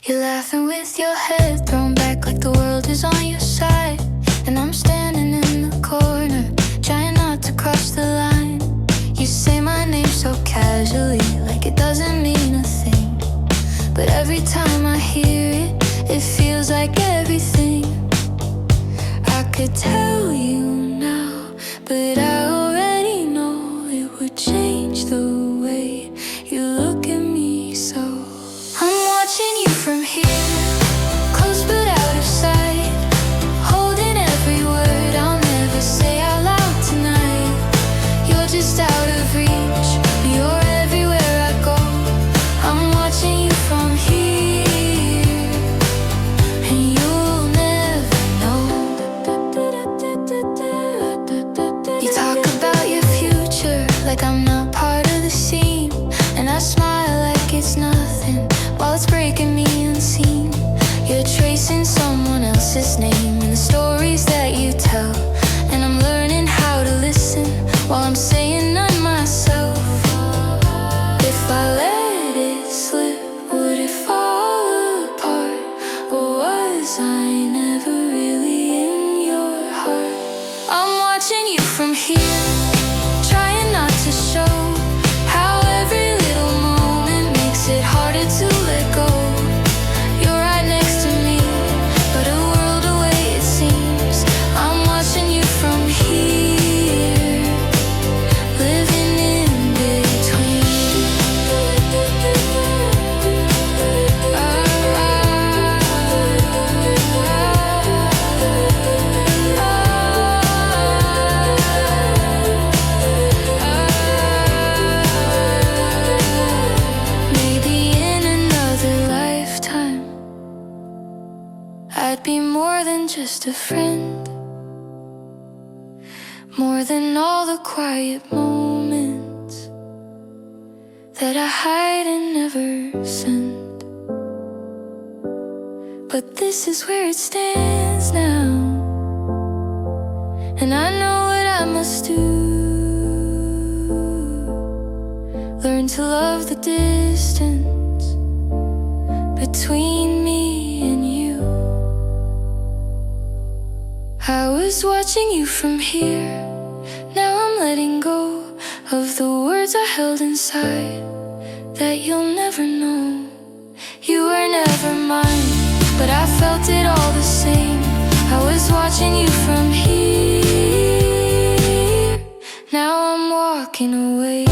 You're laughing with your head thrown back like the world is on your side. And I'm standing in the corner, trying not to cross the line. You say my name so casually, like it doesn't mean a thing. But every time I hear it, it feels like everything. I could tell you now, but I already know it would change the way you look at me. So I'm watching you from here, close but out of sight, holding every word I'll never say out loud tonight. You're just out of reach, you're everywhere I go. I'm watching you from here, and you'll never know. You talk about your future like I'm not part of the scene, and I smile like it's nothing while it's breaking me unseen. You're tracing someone else's name in the stories that you tell, and I'm learning how to listen while I'm saying none myself. If I let it slip, would it fall apart? Or was I never really in your heart? I'm watching you from here, trying not to show how every little moment makes it harder to let go. You're right next to me, but a world away it seems. I'm watching you from here, living in between. Maybe in another lifetime I'd be more than just a friend, more than all the quiet moments that I hide and never send. But this is where it stands now, and I know what I must do. Learn to love the distance between me and you. I was watching you from here, now I'm letting go of the words I held inside that you'll never know. You were never mine, but I felt it all the same. I was watching you from here, now I'm walking away.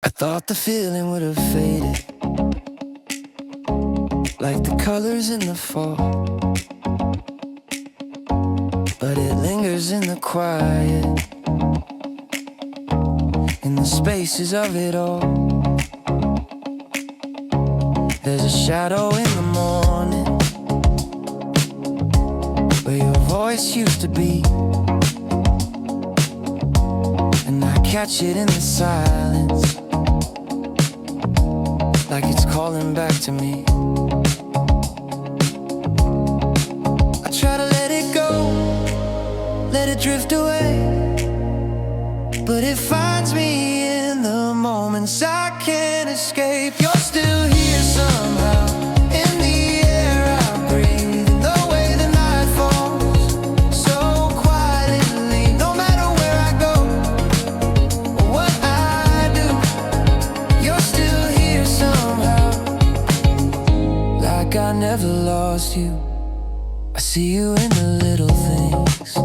I thought the feeling would have faded, like the colors in the fall, but it lingers in the quiet, in the spaces of it all. There's a shadow in the morning where your voice used to be, and I catch it in the silence, like it's calling back to me. I try to let it go, let it drift away, but it finds me in the moments I can't escape. You're still here somehow, in the air I breathe, in the way the night falls so quietly. No matter where I go or what I do, you're still here somehow, like I never lost you. I see you in the little things,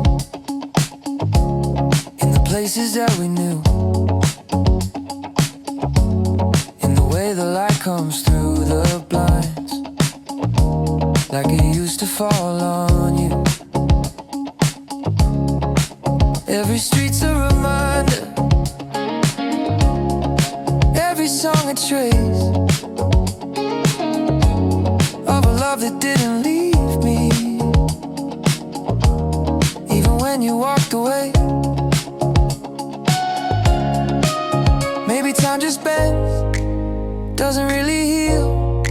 in the places that we knew, in the way the light comes through the blinds, like it used to fall on you. Every street's a reminder, every song a trace of a love that didn't leave me, even when you walked away. time just bends, doesn't really heal.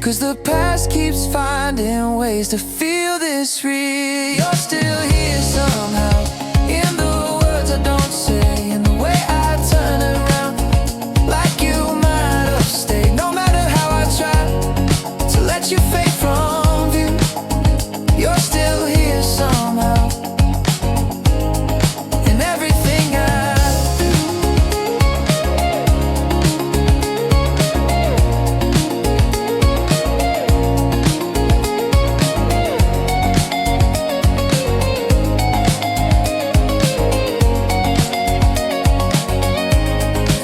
'Cause the past keeps finding ways to feel this real. You're still here somehow, in the words I don't say, in the way I turn around, like you might have stayed. No matter how I try to let you fade from view, you're still here somehow, in everything I do.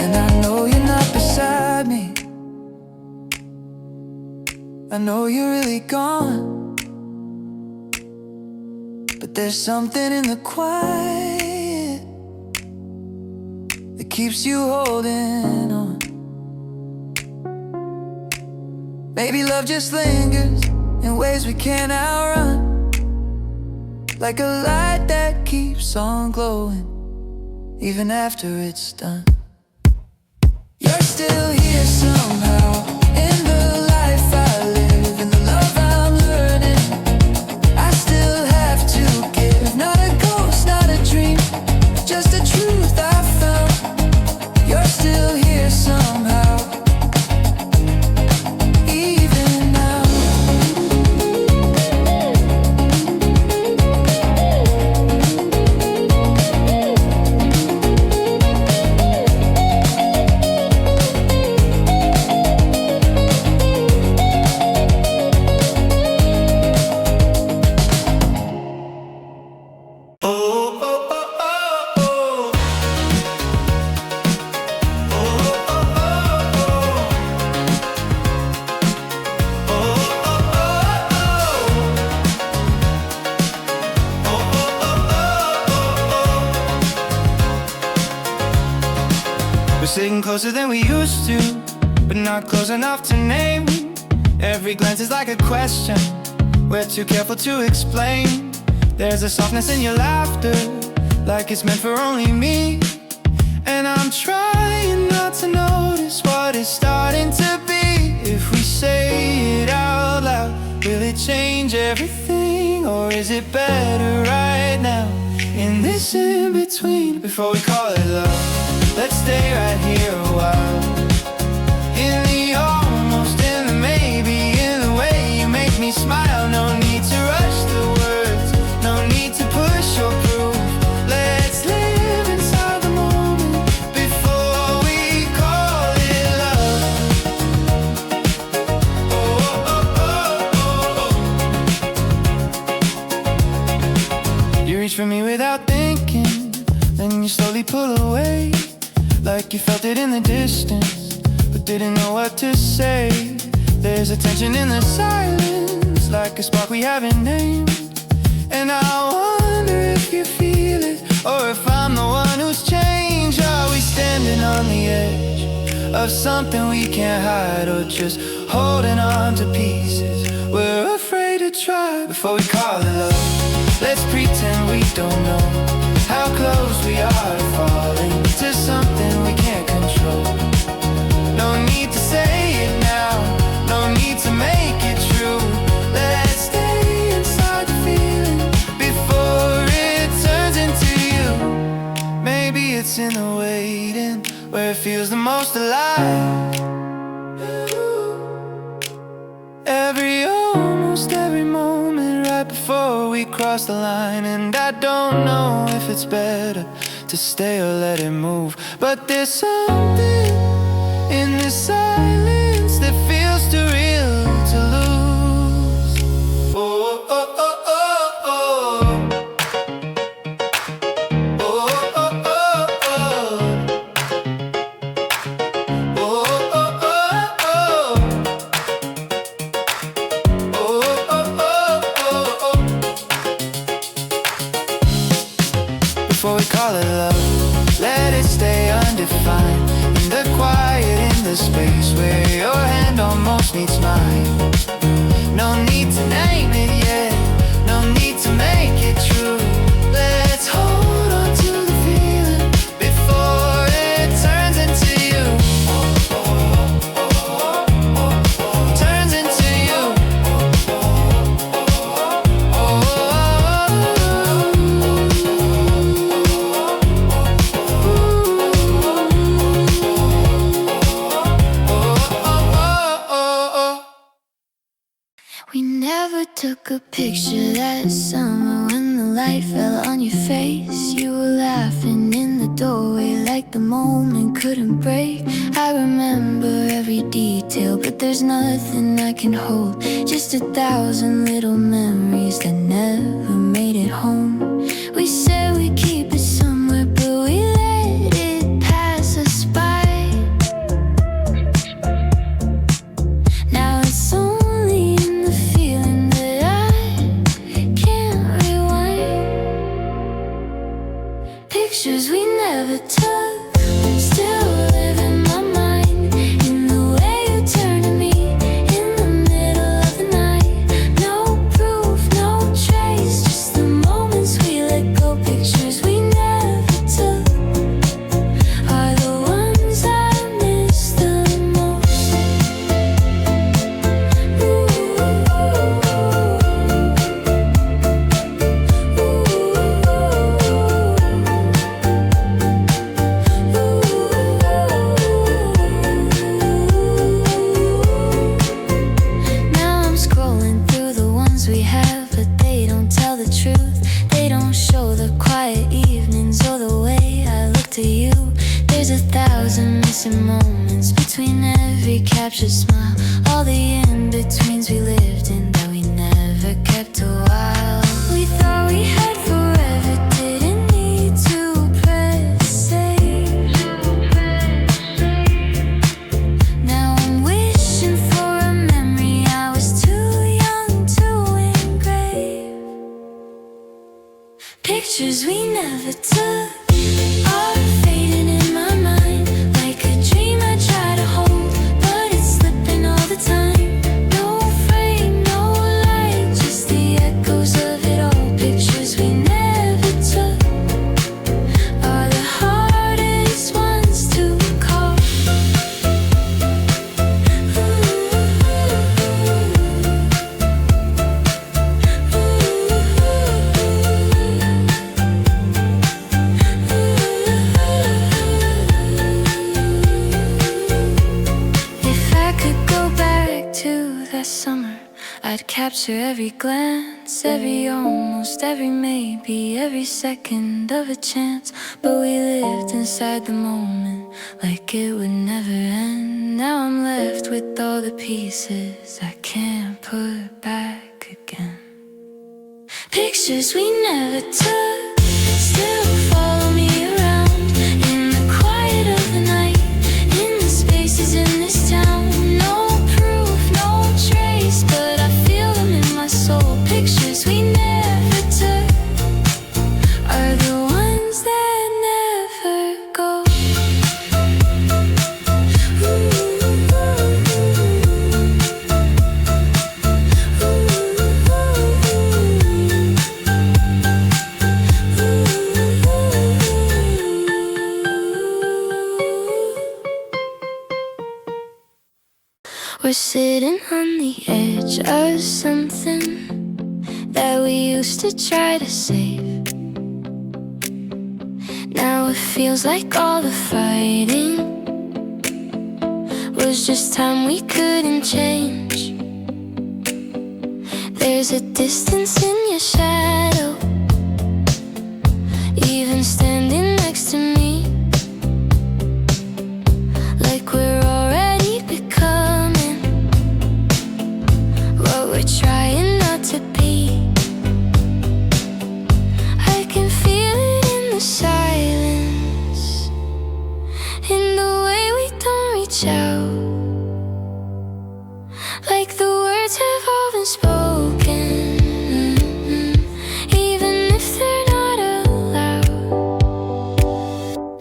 And I know you're not beside me, I know you're really gone, but there's something in the quiet that keeps you holding on. Maybe love just lingers in ways we can't outrun, like a light that keeps on glowing even after it's done. You're still here somehow, in the life I live, in the love I'm learning. I still have to give, not a ghost, not a dream, just a truth I found. You're still here somehow, even now. We're sitting closer than we used to, but not close enough to name. Every glance is like a question, we're too careful to explain. There's a softness in your laughter, like it's meant for only me. And I'm trying not to notice what it's starting to be. If we say it out loud, will it change everything? Or is it better right now, in this in-between? Before we call it love, let's stay right here a while. In the almost, in the maybe, in the way you make me smile. No need to rush the words, no need to push or prove. Let's live inside the moment before we call it love. Oh, oh, oh, oh, oh. You reach for me without thinking, then you slowly pull away, like you felt it in the distance, but didn't know what to say. There's a tension in the silence, like a spark we haven't named. And I wonder if you feel it, or if I'm the one who's changed. Are we standing on the edge of something we can't hide, or just holding on to pieces we're afraid to try? Before we call it love, let's pretend we don't know how close we are to falling to something we can't control. No need to say it now, no need to make it true. Let's stay inside the feeling before it turns into you. Maybe it's in the waiting, where it feels the most alive. Almost every moment right before we cross the line. And I don't know if it's better to stay or let it move, but there's something in this silence that feels too real to lose. Oh, oh, oh, oh, oh. Oh, oh, oh, oh. Oh, oh, oh, oh. Before we call it love, let it stay undefined, in the quiet, in the space where your hand almost meets mine. No need to name it yet, no need to make it true. Let's hold on to the feeling before it turns into took a picture that summer when the light fell on your face. You were laughing in the doorway like the moment couldn't break. I remember every detail, but there's nothing I can hold. Just 1,000 little memories that never made it home. We said we'd keep it somewhere, but we let it pass us by. Now it's only in the feeling that I can't rewind. Pictures we never took still live in my mind. In the way you turn to me in the middle of the night. No proof, no trace, just the moments we let go. Pictures we never took are the ones I miss the most. Now I'm scrolling through the ones we have, but they don't tell the truth. They don't show the quiet evenings or the way I looked at you. There's 1,000 missing moments between every captured smile. All the in-betweens we lived in that we never kept a while. We thought we had forever, didn't need to press save. Now I'm wishing for a memory I was too young to engrave. Pictures we never took are fading in my mind, like a dream I try to hold, but it's slipping all the time. No frame, no light, just the echoes of it all. Pictures we never took are the hardest ones to call. If I could go back to that summer, I'd capture every glance, every almost, every maybe, every second of a chance. But we lived inside the moment like it would never end. Now I'm left with all the pieces I can't put back again. Pictures we never took still follow me around in the quiet of the night, in the spaces in this town. No proof, no trace, but I feel them in my soul. Pictures we never took are the ones that never go. We're sitting on the edge of something that we used to try to save. Now it feels like all the fighting was just time we couldn't change. There's a distance in your shadow, even standing next to me, like we're already becoming what we're trying not to be. I can feel it in the silence, in the way we don't reach out, like the words have all been spoken, even if they're not aloud.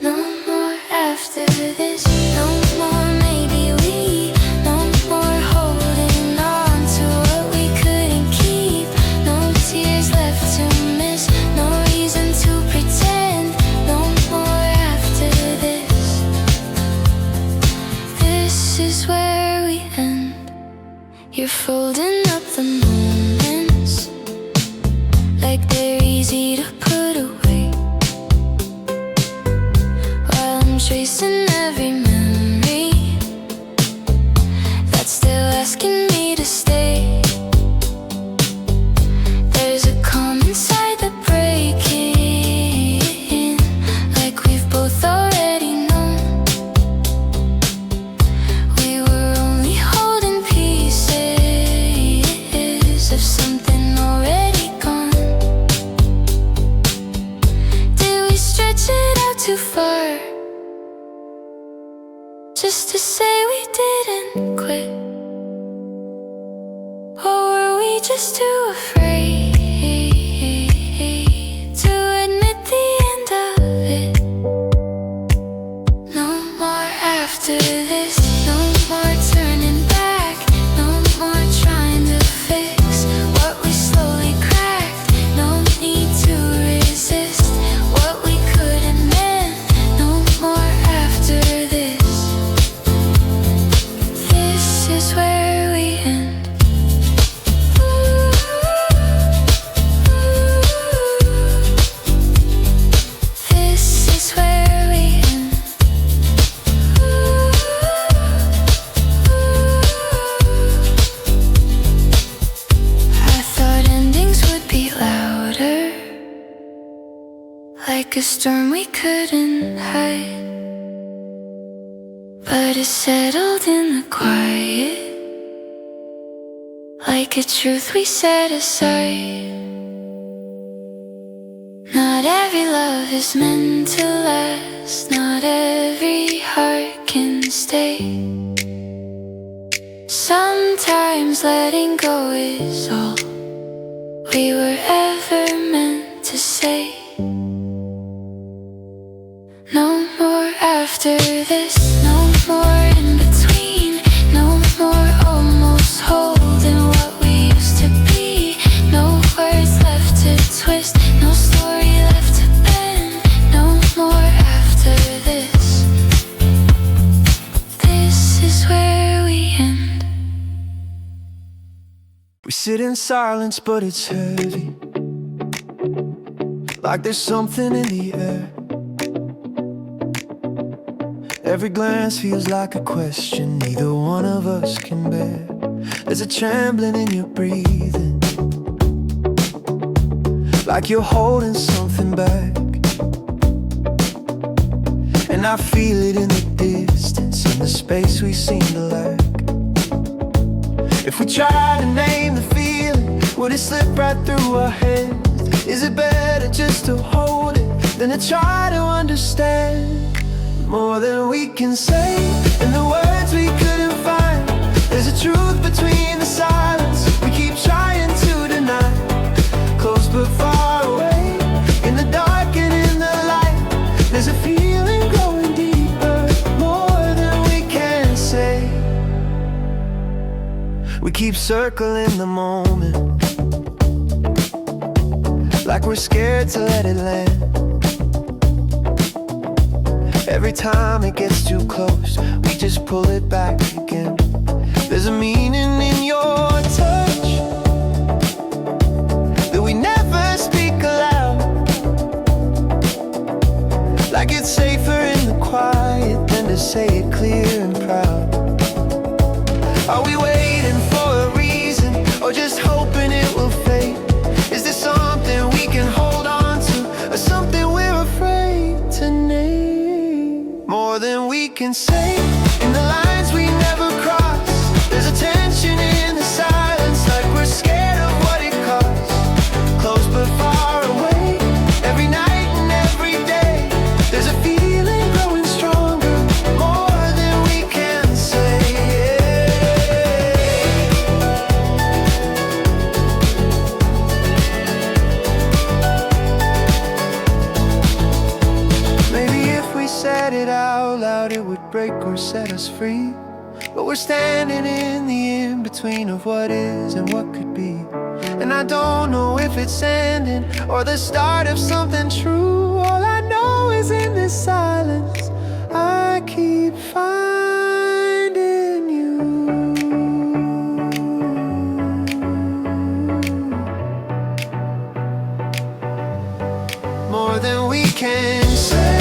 No more after this, no more maybe we, no more holding on to what we couldn't keep. No tears left to miss, no reason to pretend. No more after this. This is where we end. You're folding up the moments like they're easy to put away, while I'm tracing every memory that's still asking me to stay. just to say we didn't quit? Or were we just too afraid to admit the end of it? No more after this, no more turning back, no more trying to fix what we slowly cracked. No need to resist what we couldn't mend. No more after this. This is where we end. This is where we end. I thought endings would be louder, like a storm we couldn't hide. But it settled in the quiet, like a truth we set aside. Not every love is meant to last, not every heart can stay. Sometimes letting go is all we were ever meant to say. No more after this, no more in between, no more almost holding what we used to be. No words left to twist, no story left to bend. No more after this. This is where we end. We sit in silence, but it's heavy, like there's something in the air. Every glance feels like a question neither one of us can bear. There's a trembling in your breathing, like you're holding something back. And I feel it in the distance, in the space we seem to lack. If we try to name the feeling, would it slip right through our hands? Is it better just to hold it than to try to understand? More than we can say, and the words we couldn't find. There's a truth between the silence we keep trying to deny. Close but far away, in the dark and in the light. There's a feeling growing deeper, more than we can say. We keep circling the moment, like we're scared to let it land. Every time it gets too close, we just pull it back again. There's a meaning in your touch that we never speak aloud, like it's safer in the quiet than to say it clear and proud. Are we waiting for a reason, or just hoping it will fade? Is there something we can hold on to, or something we're afraid to name? More than we can say, in the lines we never cross. There's a tension in the silence, like we're scared of what it costs. Close but far away, every night and every day. There's a feeling growing stronger, more than we can say. Maybe if we said it out loud, it would break or set us free. But we're standing in the in-between of what is and what could be. And I don't know if it's ending or the start of something true. All I know is in this silence I keep finding you. More than we can say.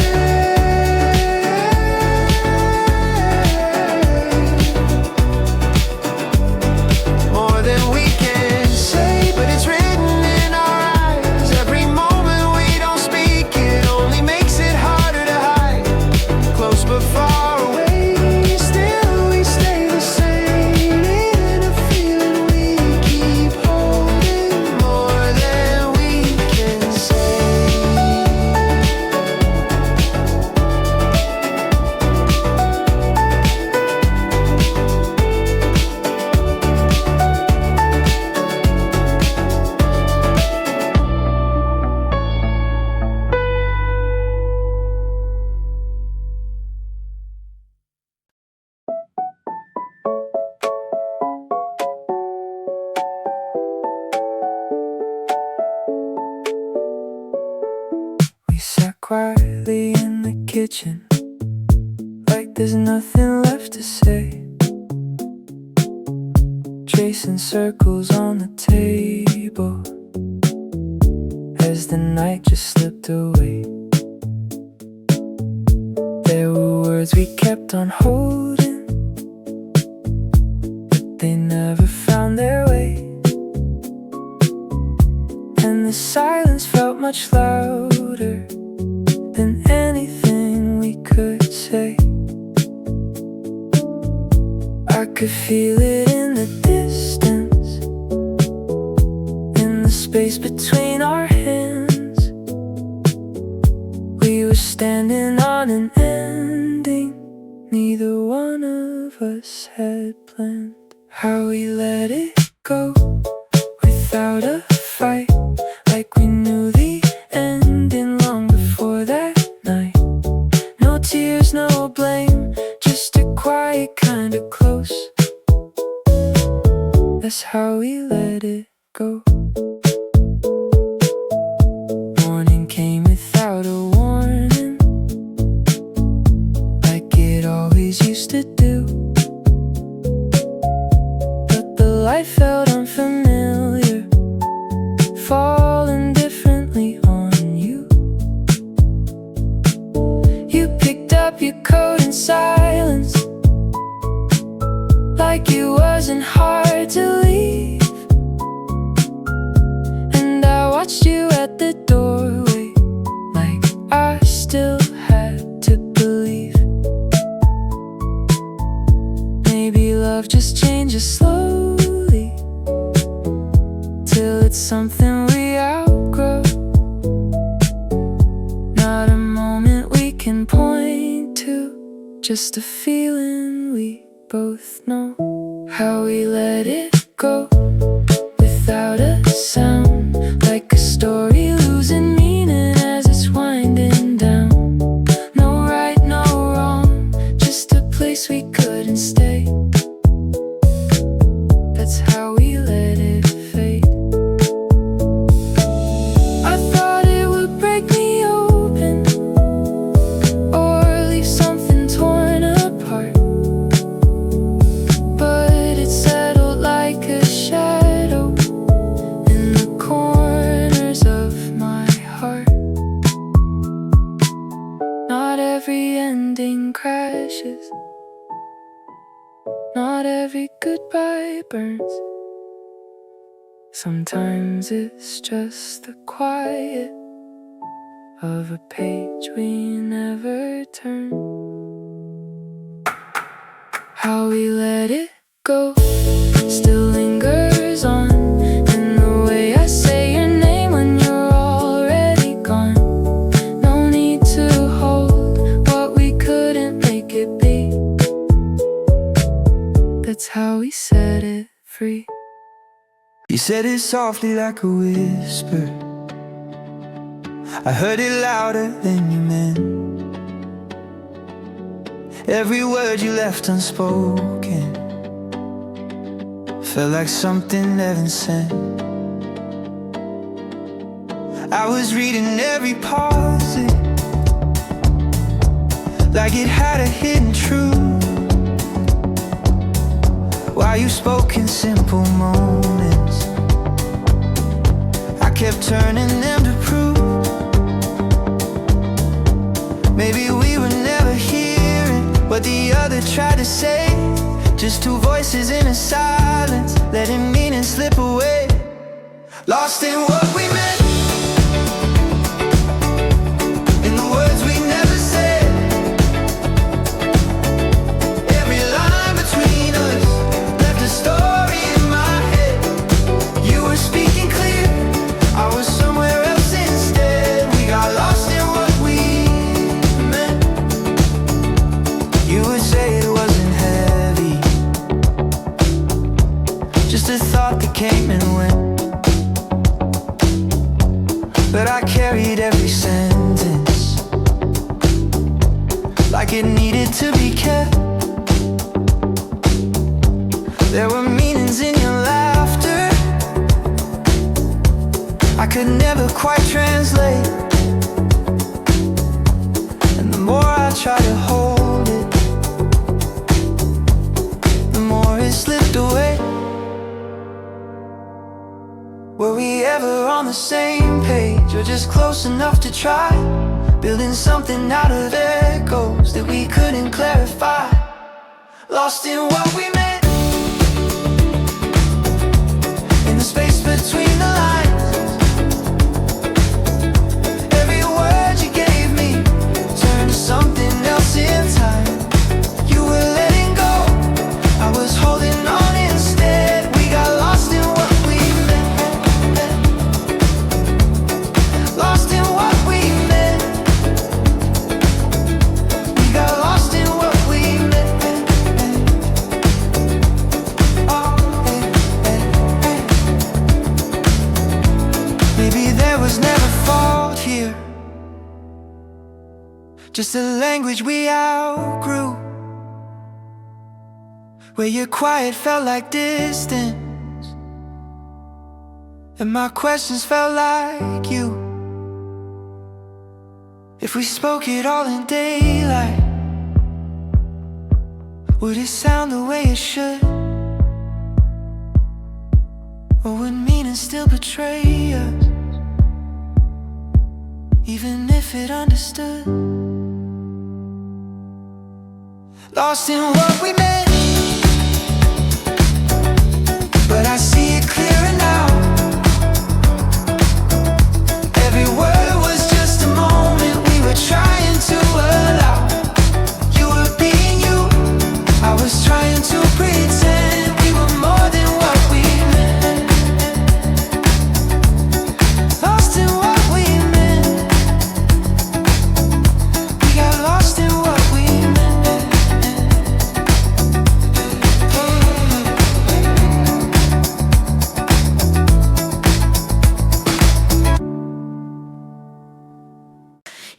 kitchen like there's nothing left to say, tracing circles on the table as the night just slipped away. There were words we kept on holding, but they never found their way, and the silence felt much louder than anything we could say. I could feel it in the distance, in the space between our hands. We were standing on an ending neither one of us had planned. How we let it go without a fight, like we knew the ending long before that night. No tears, no blame, just a quiet kind of close. That's how we let it go. Morning came without a warning, like it always used to do, but the light felt unfamiliar, falling differently on you. You picked up your coat in silence, like it wasn't hard to leave, and I watched you at the doorway, like I still had to believe. Maybe love just changes slowly, till it's something we outgrow, not a moment we can point to, just a feeling we both know. How we let it go without a sound, like a story losing meaning as it's winding down. No right, no wrong, just a place we couldn't stay. That's how we let it fade. I thought it would break me open, or leave something torn apart, but it settled like a shadow in the corners of my heart. Not every ending crashes, not every goodbye burns. Sometimes it's just the quiet of a page we never turn. How we let it go still lingers on, in the way I say your name when you're already gone. No need to hold what we couldn't make it be. That's how we set it free. You said it softly like a whisper, I heard it louder than you meant. Every word you left unspoken felt like something heaven sent. I was reading every pause, like it had a hidden truth, while you spoke in simple moments. I kept turning them to prove maybe we were never hearing what the other tried to say. Just two voices in a silence, letting meaning slip away, lost in what we meant, in the words we never said. Every line between us left a story in my head. You were speaking clear, I was somewhere else instead. We got lost in what we meant. You would say it wasn't heavy, just a thought that came and went, but I carried every sentence like it needed to be kept. There were meanings in your laughter I could never quite translate, and the more I Were we ever on the same page, or just close enough to try? Building something out of echoes that we couldn't clarify. Lost in what we meant, in the space between the lines. Every word you gave me turned to something else in time. You were letting go, I was holding on instead. We got lost in what we meant, lost in what we meant. We got lost in what we meant. Oh, maybe there was never fault here, just a language we outgrew, where your quiet felt like distance and my questions felt like you. If we spoke it all in daylight, would it sound the way it should? Or would meaning still betray us, even if it understood? Lost in what we meant, but I see it clearer now. Every word was just a moment we were trying to allow. You were being you, I was trying to pretend we were more than what we meant. Lost in what we meant, we got lost in what we meant.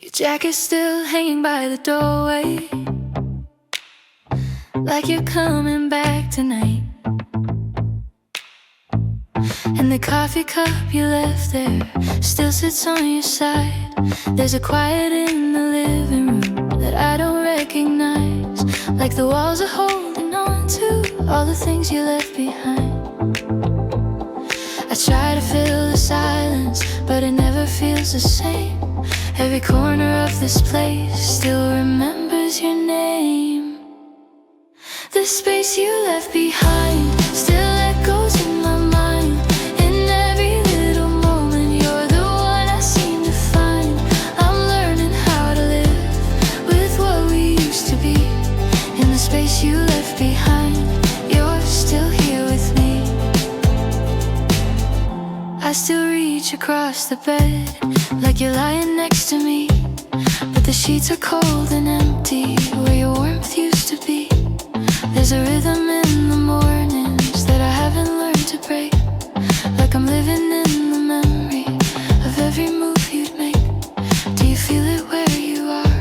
Your jacket's still hanging by the doorway, like you're coming back tonight. And the coffee cup you left there still sits on your side. There's a quiet in the living room that I don't recognize, like the walls are holding on to all the things you left behind. I try to fill the silence, but it never feels the same. Every corner of this place still remembers your name. The space you left behind still echoes in my mind. In every little moment, you're the one I seem to find. I'm learning how to live with what we used to be. In the space you left behind, you're still here with me. I still reach across the bed like you're lying next to me, but the sheets are cold and empty where your warmth used to be. There's a rhythm in the mornings that I haven't learned to break, like I'm living in the memory of every move you'd make. Do you feel it where you are,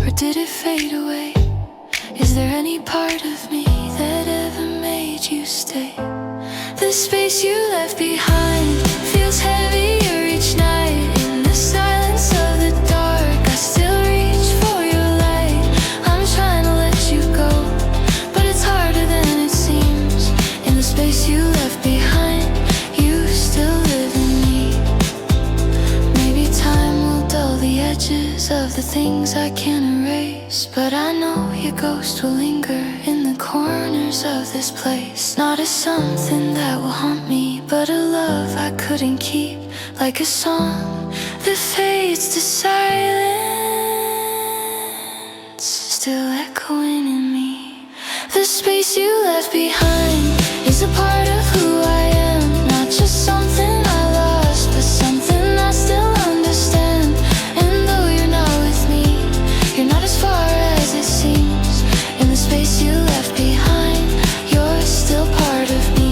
or did it fade away? Is there any part of me that ever made you stay? The space you left behind feels heavier each night. In the silence of the dark, I still reach for your light. I'm trying to let you go, but it's harder than it seems. In the space you left behind, you still live in me. Maybe time will dull the edges of the things I can't erase, but I know your ghost will linger in the corners of this place. Not as something that will haunt me, but a love I couldn't keep, like a song that fades to silence, still echoing in me. The space you left behind is a part of who I am, not just something I lost, but something I still understand. And though you're not with me, you're not as far as it seems. In the space you left behind, you're still part of me.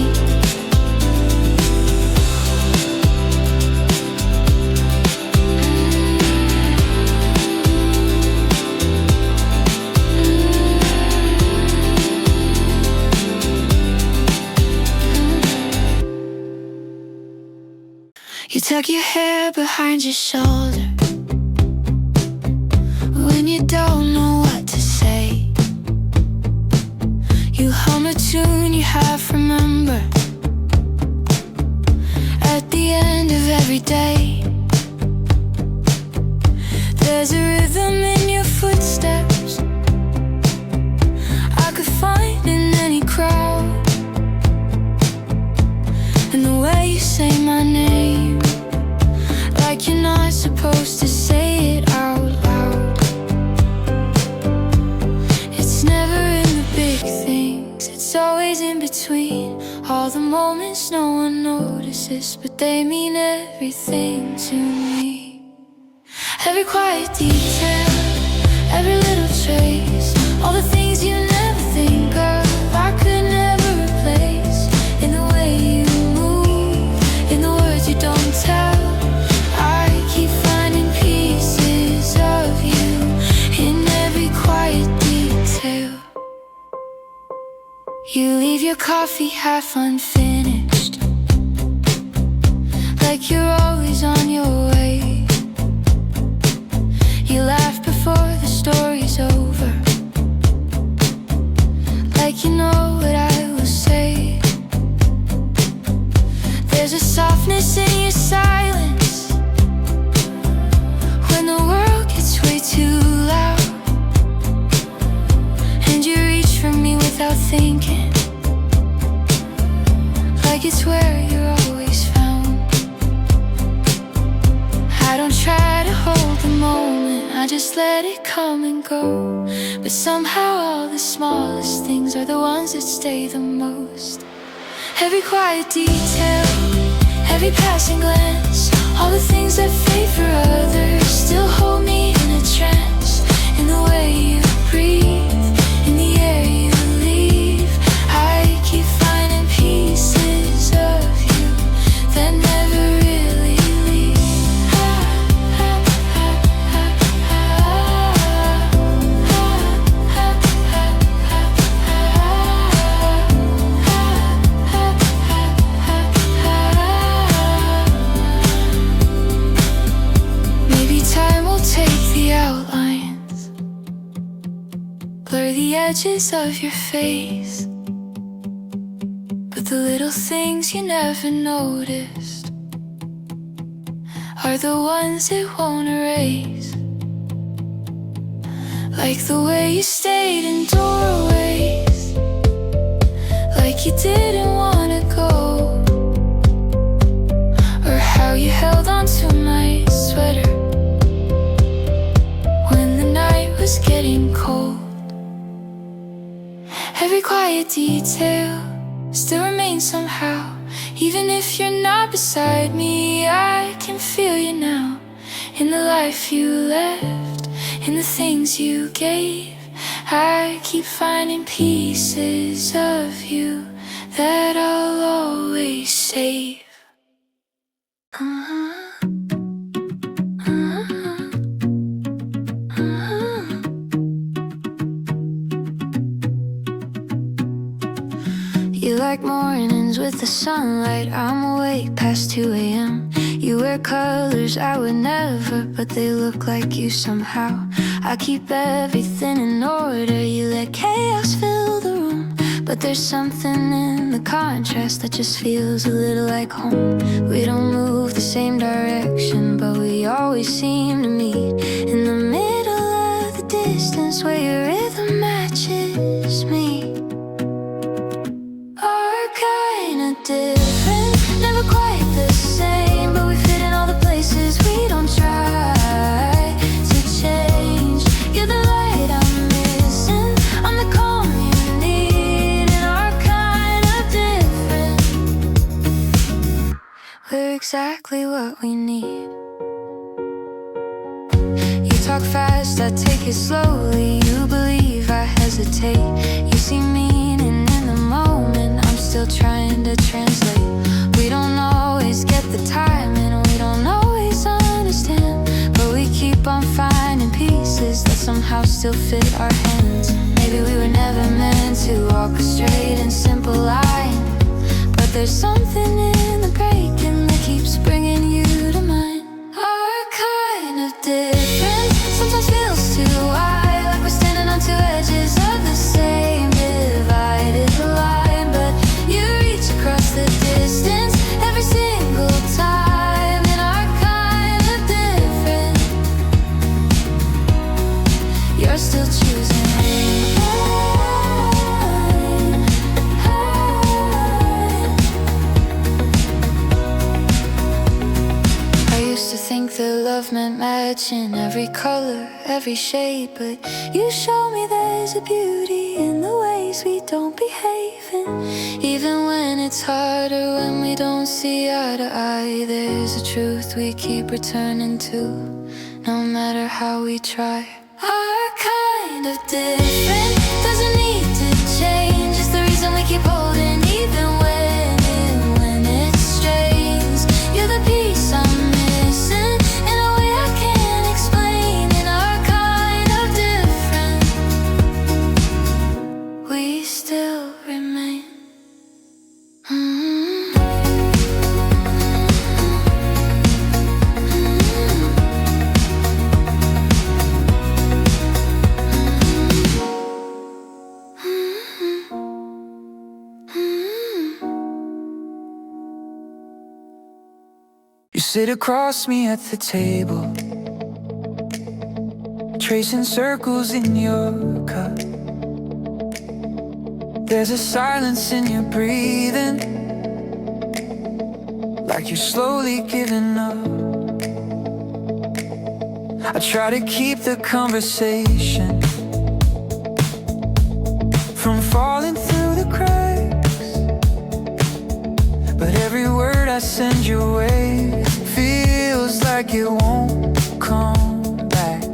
You tuck your hair behind your shoulder when you don't know what to say. You hum a tune you half remember at day. There's a rhythm in your footsteps I could find in any crowd, and the way you say my name, like you're not supposed to say it out loud. It's never in the big things, it's always in between. All the moments no one notices, but they mean everything to me. Every quiet detail, every little trace, all the things you never think of, I could never replace. In the way you move, in the words you don't tell, I keep finding pieces of you in every quiet detail. You leave your coffee half unfinished, like you're always on your way. You laugh before the story's over, like you know what I will say. There's a softness in your silence when the world gets way too loud, and you reach for me without thinking, like it's where you're always found. I don't try to hold the moment, I just let it come and go. But somehow all the smallest things are the ones that stay the most. Every quiet detail, every passing glance, all the things that fade for others still hold me in a trance. In the way you breathe, in the air you leave, I keep finding pieces of you that never really leave. Maybe time will take the outlines, blur the edges of your face, but the little things you never noticed are the ones it won't erase. Like the way you stayed in doorways, like you didn't wanna go, or how you held onto my sweater when the night was getting cold. Every quiet detail still remains somehow. Even if you're not beside me, I can feel you now. In the life you left, in the things you gave, I keep finding pieces of you that I'll always save. You like mornings with the sunlight, I'm awake past 2 a.m. You wear colors I would never, but they look like you somehow. I keep everything in order, you let chaos fill the room, but there's something in the contrast that just feels a little like home. We don't move the same direction, but we always seem to meet in the middle of the distance where your rhythm matches me. Different, never quite the same, but we fit in all the places we don't try to change. You're the light I'm missing, I'm the calm you need, and our kind of different. We're exactly what we need. You talk fast, I take it slowly. You believe I hesitate. You see meaning in the moment, I'm still trying to translate. We don't always get the time, and we don't always understand, but we keep on finding pieces that somehow still fit our hands. Maybe we were never meant to walk a straight and simple line, but there's something in the breaking that keeps bringing you to mind. Our kind of different sometimes feels too wide, like we're standing on two edges of the same divided line, but you reach across the distance every single time, and our doesn't match in every color, every shade, but you show me there's a beauty in the ways we don't behave. And even when it's harder, when we don't see eye to eye, there's a truth we keep returning to, no matter how we try. Our kind of different doesn't need to change. It's the reason we keep holding, even when it strains. You're the piece I'm missing in a way I can't explain. And our kind of different, we still remain. You sit across me at the table, tracing circles in your cup. There's a silence in your breathing, like you're slowly giving up. I try to keep the conversation from falling through the cracks, but every word I send your way feels like it won't come back.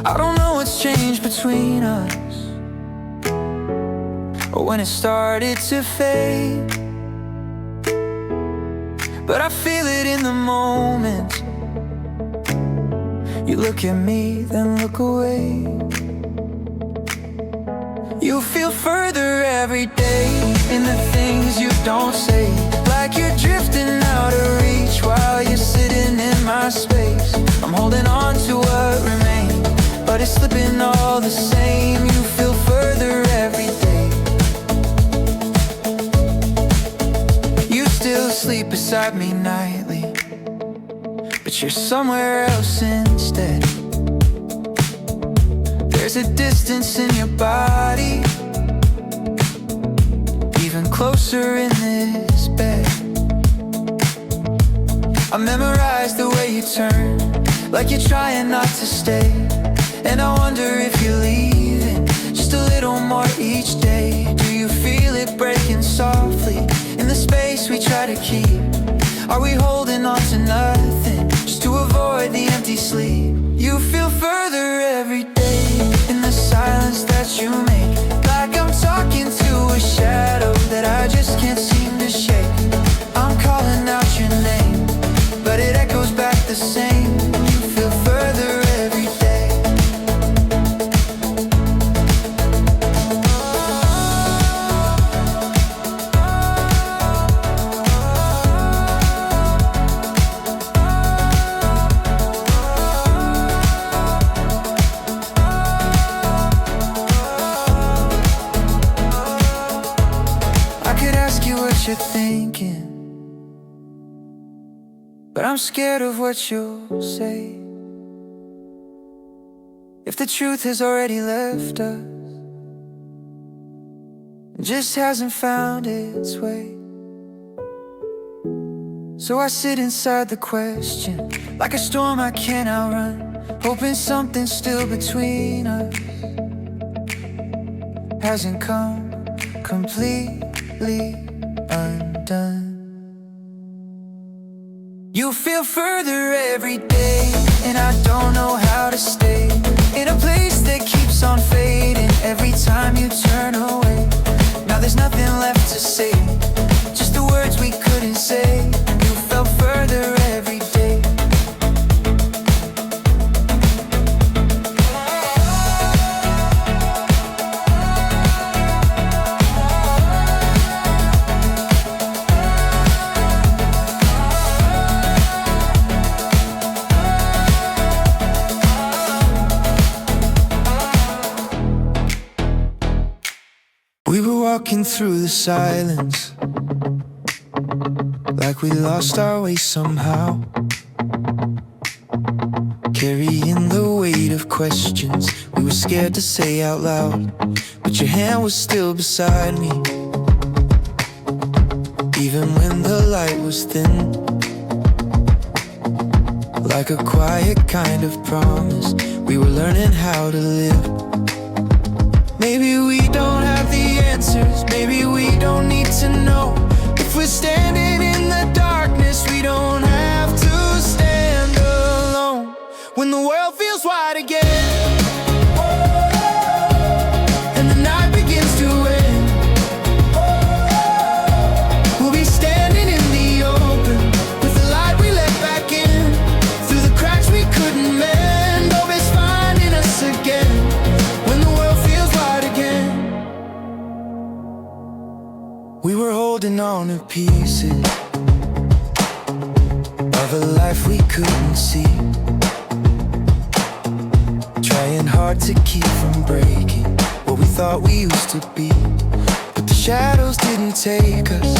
I don't know what's changed between us, or when it started to fade, but I feel it in the moment. You look at me, then look away. You feel further every day in the things you don't say, like you're drifting out of reach while you're sitting in my space. I'm holding on to what remains, but it's slipping all the same. You feel further every day. You still sleep beside me nightly, but you're somewhere else instead. There's a distance in your body, even closer in this bed. I memorized the way you turn, like you're trying not to stay. And I wonder if you're leaving just a little more each day. Do you feel it breaking softly in the space we try to keep? Are we holding on to nothing just to avoid the empty sleep? You feel further every day in the silence that you make, like I'm talking to a shadow that I just can't seem to shake. I'm calling out your name, but it echoes back the same. You feel further every day. You're thinking, but I'm scared of what you'll say. If the truth has already left us, it just hasn't found its way. So I sit inside the question, like a storm I can't outrun, hoping something still between us hasn't come completely undone. You feel further every day, and I don't know how to stay in a place that keeps on fading every time you turn away. Now there's nothing left to say, just the words we couldn't say. You felt further every day. We were walking through the silence, like we lost our way somehow, carrying the weight of questions we were scared to say out loud. But your hand was still beside me, even when the light was thin. like a quiet kind of promise. We were learning how to live. Maybe we don't have the answers, maybe we don't need to know. If we're standing in the darkness, we don't have to stand alone. When the world feels wide again, and the night begins to end, we'll be standing in the open with the light we let back in. Through the cracks we couldn't mend, hope is finding us again. When the world feels wide again, we were holding on to pieces of a life we couldn't see, trying hard to keep from breaking what we thought we used to be. But the shadows didn't take us,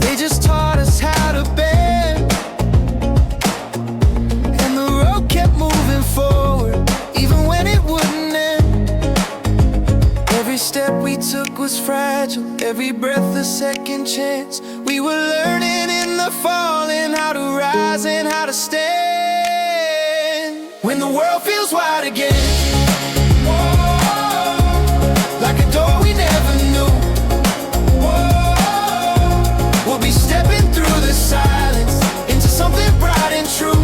they just taught us how to bend. And the road kept moving forward, even when it wouldn't end. Every step we took was fragile, every breath a second chance. We were learning in the falling how to rise and how to stand. When the world feels wide again, whoa, like a door we never knew, whoa, we'll be stepping through the silence into something bright and true.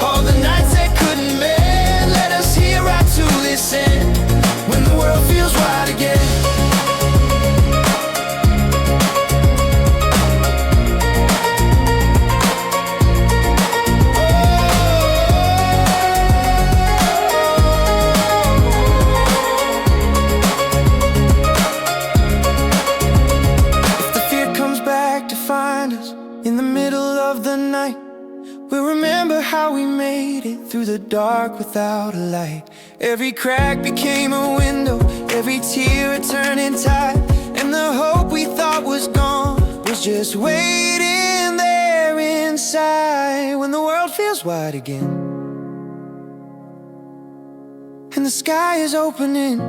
All the nights that couldn't mend led us here right to this end. When the world feels wide again, in the middle of the night, we'll remember how we made it through the dark without a light. Every crack became a window, every tear a turning tide. And the hope we thought was gone was just waiting there inside. When the world feels wide again and the sky is opening,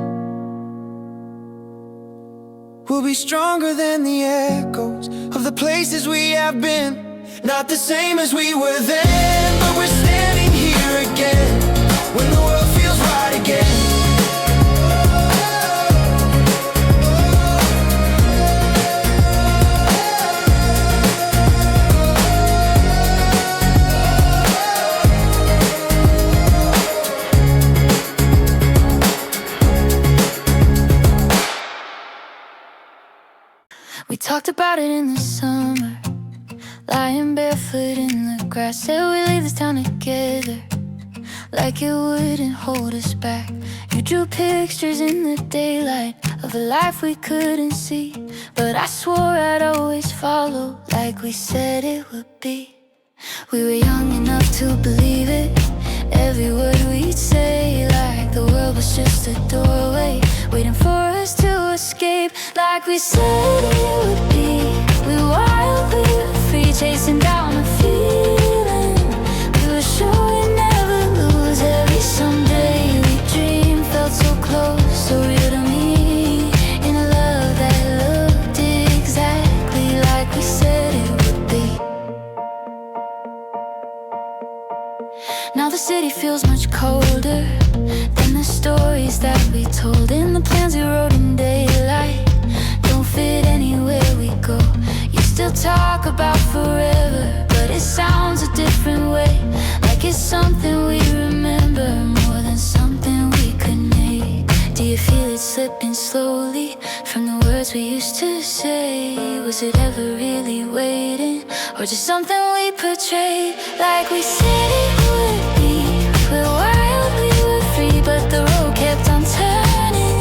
we'll be stronger than the echoes of the places we have been. Not the same as we were then, but we're standing here again. When the world feels right again, we talked about it in the summer, lying barefoot in the grass. Said we leave this town together, like it wouldn't hold us back. You drew pictures in the daylight of a life we couldn't see, but I swore I'd always follow, like we said it would be. We were young enough to believe it, every word we'd say, like the world was just a doorway waiting for us to escape, like we said it would be. We were wild, we were free, chasing down a feeling. We were sure we'd never lose. Every someday we dreamed felt so close, so real to me, in a love that looked exactly like we said it would be. Now the city feels much colder than the stories that we told, in the plans we wrote in daylight don't fit anywhere we go. You still talk about forever, but it sounds a different way, like it's something we remember more than something we could make. Do you feel it slipping slowly from the words we used to say? Was it ever really waiting, or just something we portrayed, like we said it would be? We're wild, we were free, but the road kept on turning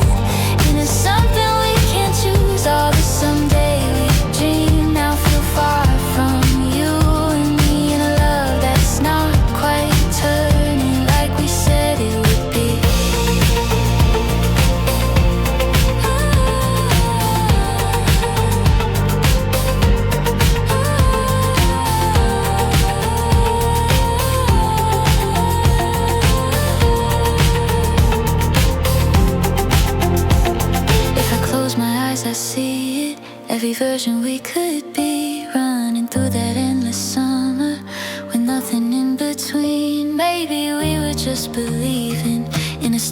into something we can't choose. All the someday we dream now feel far from you and me, in a love that's not quite turning like we said it would be.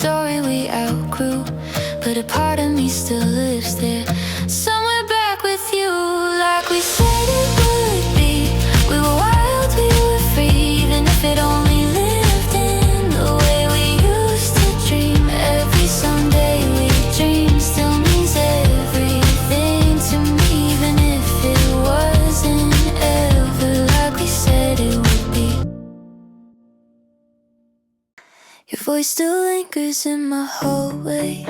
story we outgrew, but a part of me still lives there. Somewhere back with you, like we said it would be. We were wild, we were free, even if it only lived in the way we used to dream. Every someday we dream still means everything to me, even if it wasn't ever like we said it would be. Your voice still lingers in my hallway,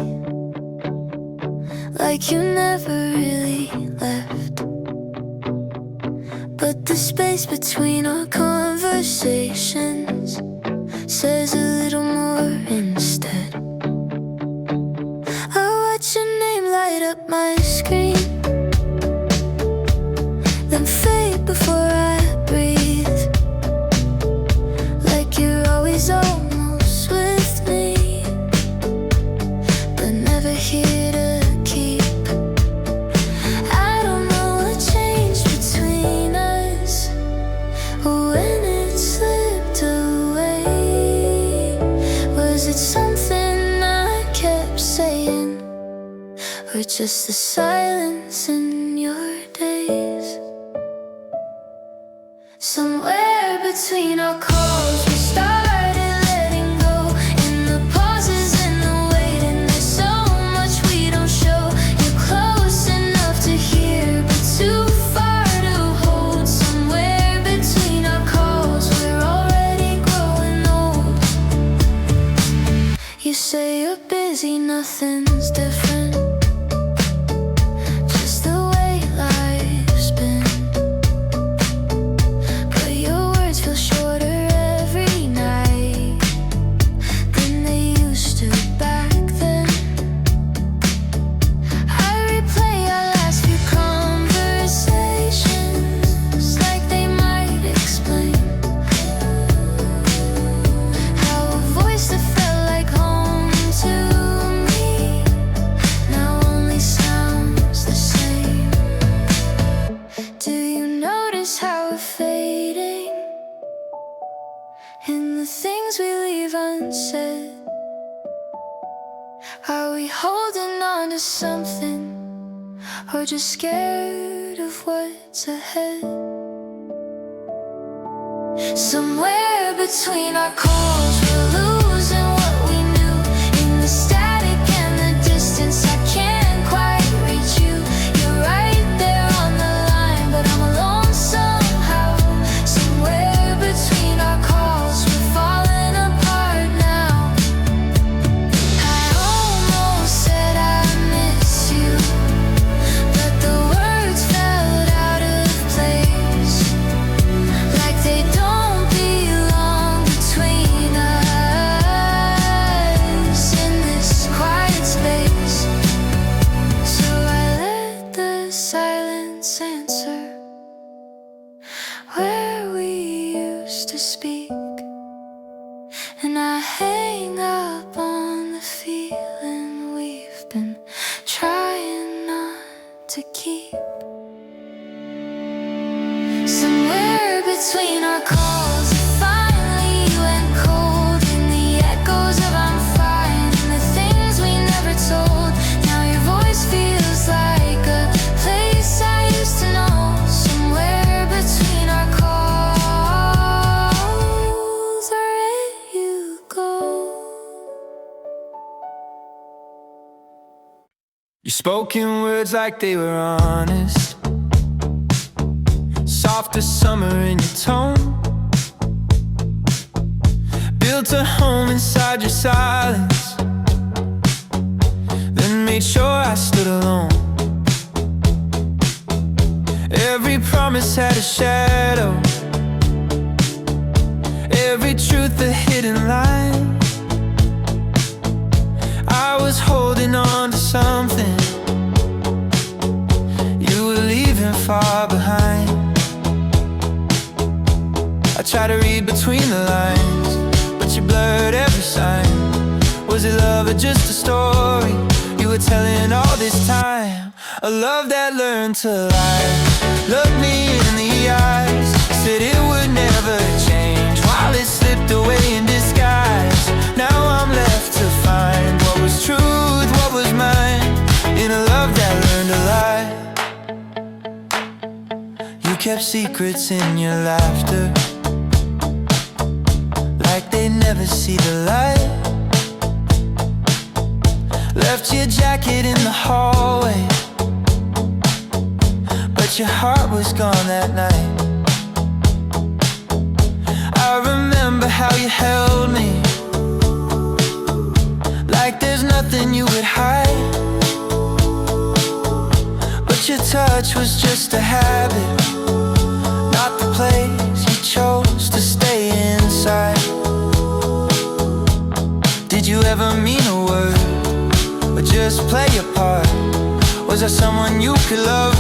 like you never really left. But the space between our conversations says a little more instead. I watch your name light up my screen, then fade before I breathe, like you're always almost with me, but never here to keep. I don't know what changed between us when it slipped away. Was it something I kept saying, or just the silence in your days? Somewhere between our calls we started letting go. In the pauses and the waiting, there's so much we don't show. You're close enough to hear, but too far to hold. Somewhere between our calls we're already growing old. You say you're busy, nothing's different, just the way life's been. But your words feel shorter every night than they used to back then. I replay our last few conversations like they might explain how a voice that felt like home to me now only sounds the same. Do you notice how we're fading in the things we leave unsaid? Are we holding on to something, or just scared of what's ahead? Somewhere between our calls we're losing what we knew. In the static and the distance I can't quite reach you. You're right there on the line, but I'm alone somehow. Somewhere between our calls we're falling apart now. I almost said I miss you, but the words felt out of place, like they don't belong between us in this quiet space. So I let the silence answer where we used to speak, and I hang up on the feeling we've been trying not to keep. Somewhere between our calls it finally went cold, in the echoes of I'm fine, and the things we never told. Now your voice feels like a place I used to know. Somewhere between our calls, where you go. You spoke in words like they were honest, soft as summer in your tone. Built a home inside your silence, then made sure I stood alone. Every promise had a shadow, every truth a hidden line. I was holding on to something you were leaving far behind. I tried to read between the lines, but you blurred every sign. Was it love or just a story you were telling all this time? A love that learned to lie. Looked me in the eyes, said it would never change, while it slipped away in disguise. Now I'm left to find kept secrets in your laughter, like they never see the light. Left your jacket in the hallway, but your heart was gone that night. I remember how you held me, like there's nothing you would hide. But your touch was just a habit, not the place you chose to stay inside. Did you ever mean a word, or just play your part? Was I someone you could love,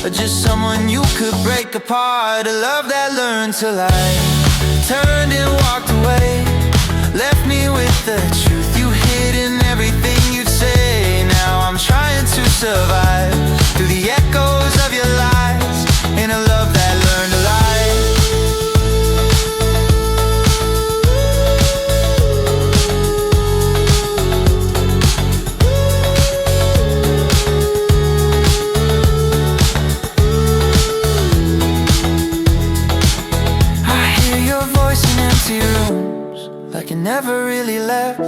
or just someone you could break apart? A love that learned to lie, turned and walked away, left me with the truth you hid in everything you'd say. Now I'm trying to survive through the echoes of your lies, in a love that learned to lie. Empty rooms, like you never really left.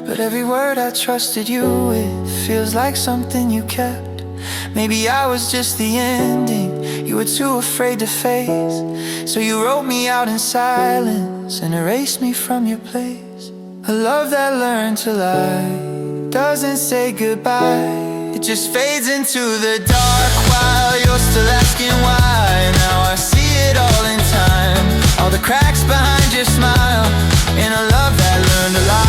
But every word I trusted you with feels like something you kept. Maybe I was just the ending you were too afraid to face, so you wrote me out in silence and erased me from your place. A love that learned to lie doesn't say goodbye, it just fades into the dark while you're still asking why. Now I see it all in time, all the cracks behind your smile, in a love that learned to lie.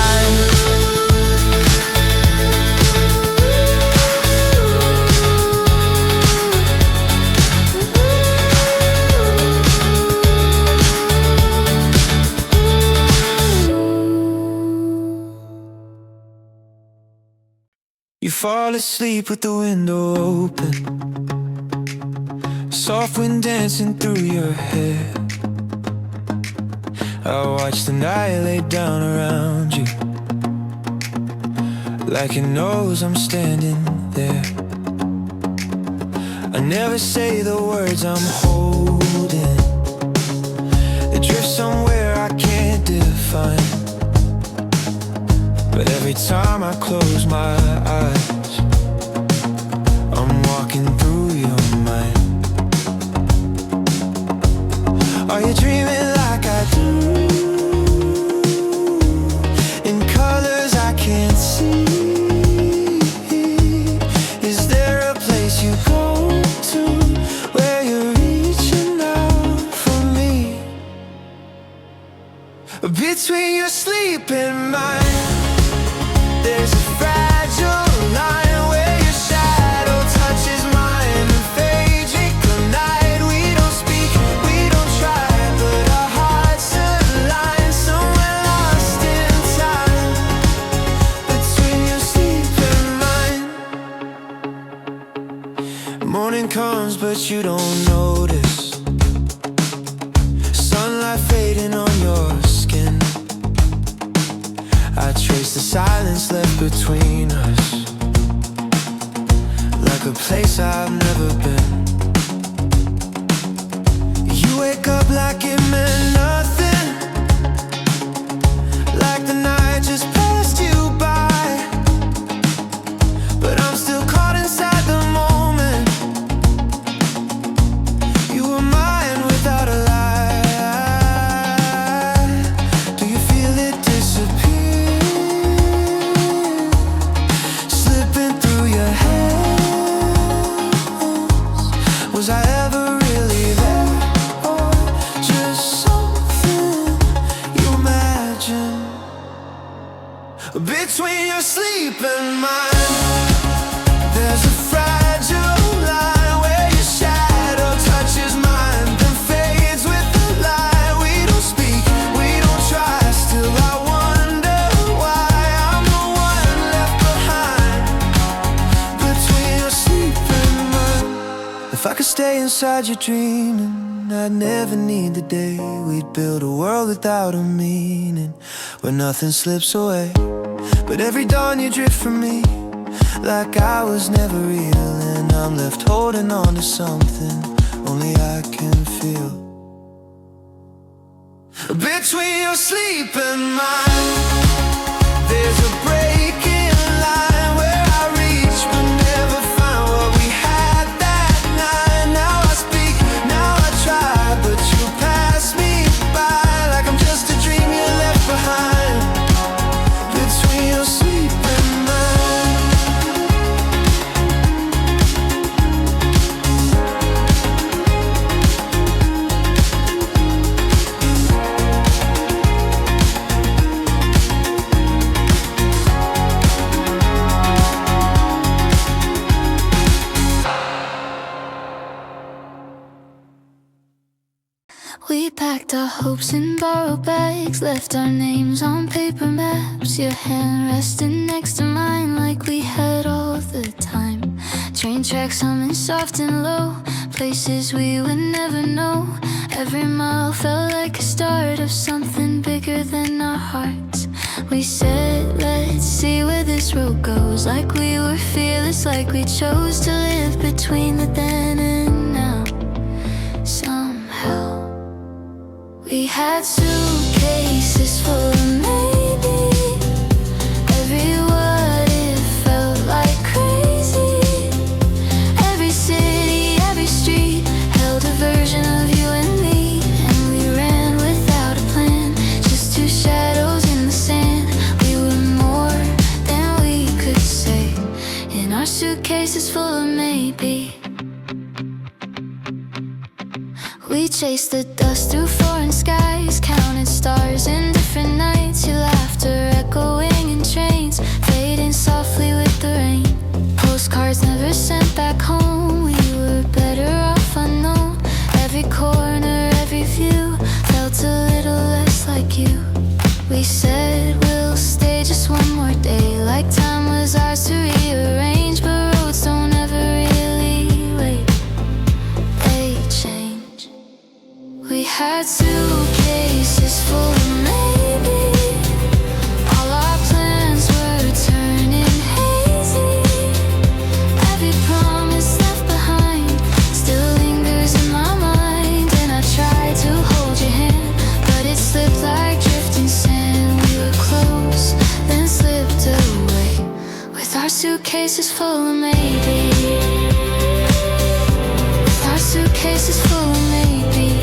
You fall asleep with the window open, soft wind dancing through your hair. I watch the night lay down around you, like it knows I'm standing there. I never say the words I'm holding, they drift somewhere I can't define. But every time I close my eyes, I'm walking through your mind. Are you dreaming like I do, in colors I can't see? Is there a place you go to where you're reaching out for me? Between your sleep and mine, there's a fragile line where your shadow touches mine and fades. We collide, we don't speak, we don't try, but our hearts align somewhere lost in time, between your sleep and mine. Morning comes but you don't notice, sunlight fading on your skin. I trace the silence left between us, like a place I've never been. You wake up like it meant nothing, like the night just passed you by. But I'm still caught inside the moment. You were mine without a lie. Do you feel it disappear? Was I ever really there, or just something you imagine? Between your sleep and mine, there's a fragile line where your shadow touches mine, then fades with the light. We don't speak, we don't try, still I wonder why I'm the one left behind. Between your sleep and mine, if I could stay inside your dreaming, I'd never need the day we'd build a world without a meaning, where nothing slips away. But every dawn you drift from me, like I was never real, and I'm left holding on to something only I can feel. Between your sleep and mine, there's a break in line where I reach but never find what we had that night. Now I speak, now I try, but you pass me by like I'm just a dream you left behind. Between your sleep and mine. We packed our hopes in borrowed bags, left our names on paper maps. Your hand resting next to mine like we had all the time. Train tracks humming soft and low, places we would never know. Every mile felt like a start of something bigger than our hearts. We said, let's see where this road goes. Like we were fearless, like we chose to live between the then and now. Somehow we had suitcases full of maybe. Every what if felt like crazy. Every city, every street held a version of you and me. And we ran without a plan, just two shadows in the sand. We were more than we could say, in our suitcases full of maybe. We chased the dust through foreign skies, counted stars in different nights. Your laughter echoing in trains, fading softly with the rain. Postcards never sent back home, we were better off unknown. Every corner, every view felt a little less like you. We said we'll stay just one more day, like time was ours to rearrange. But roads don't ever really wait, they change. We had suitcases full of maybe. All our plans were turning hazy. Every promise left behind still lingers in my mind. And I tried to hold your hand, but it slipped like drifting sand. We were close, then slipped away, with our suitcases full of maybe. With our suitcases full of maybe.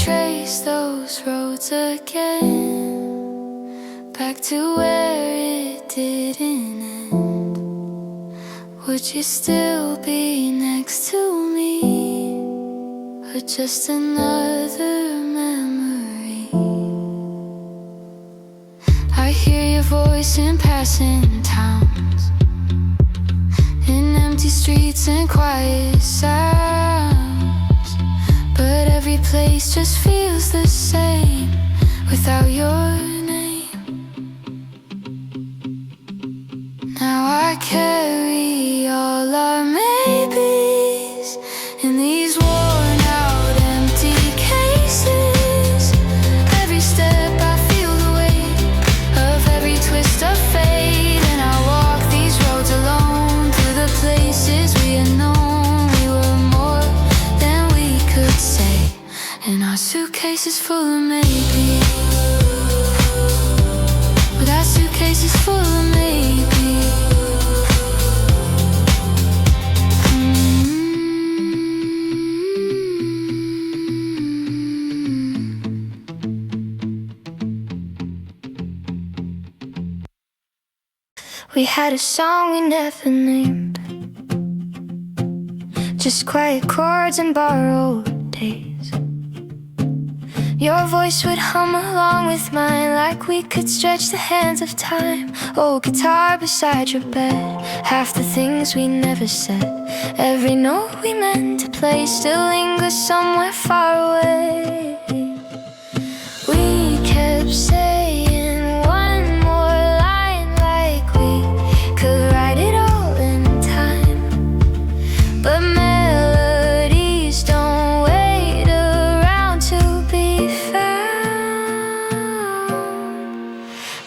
Trace those roads again, back to where it didn't end. Would you still be next to me, or just another memory? I hear your voice in passing towns, in empty streets and quiet sounds. But every place just feels the same without your name. Now I carry all our maybes in these worn out empty cases. Every step I feel the weight of every twist of fate. And I walk these roads alone to the places we had known. We were more than we could say, and our suitcases full of maybe. With our suitcases full of maybe. We had a song we never named, just quiet chords and borrowed days. Your voice would hum along with mine, like we could stretch the hands of time. Old guitar beside your bed, half the things we never said. Every note we meant to play still lingers somewhere far away. We kept saying one more line, like we could write it all in time. But melodies don't wait around to be found.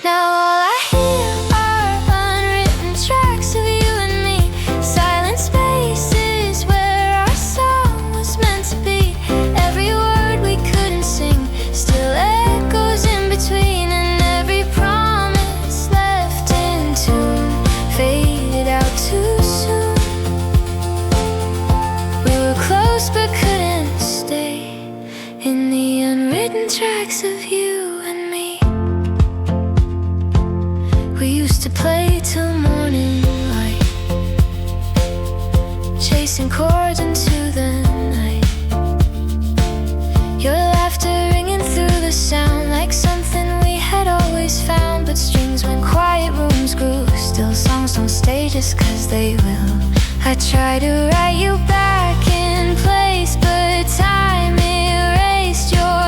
Now all I hear are unwritten tracks of you and me, silence just 'cause they will. I try to write you back in place, but time erased your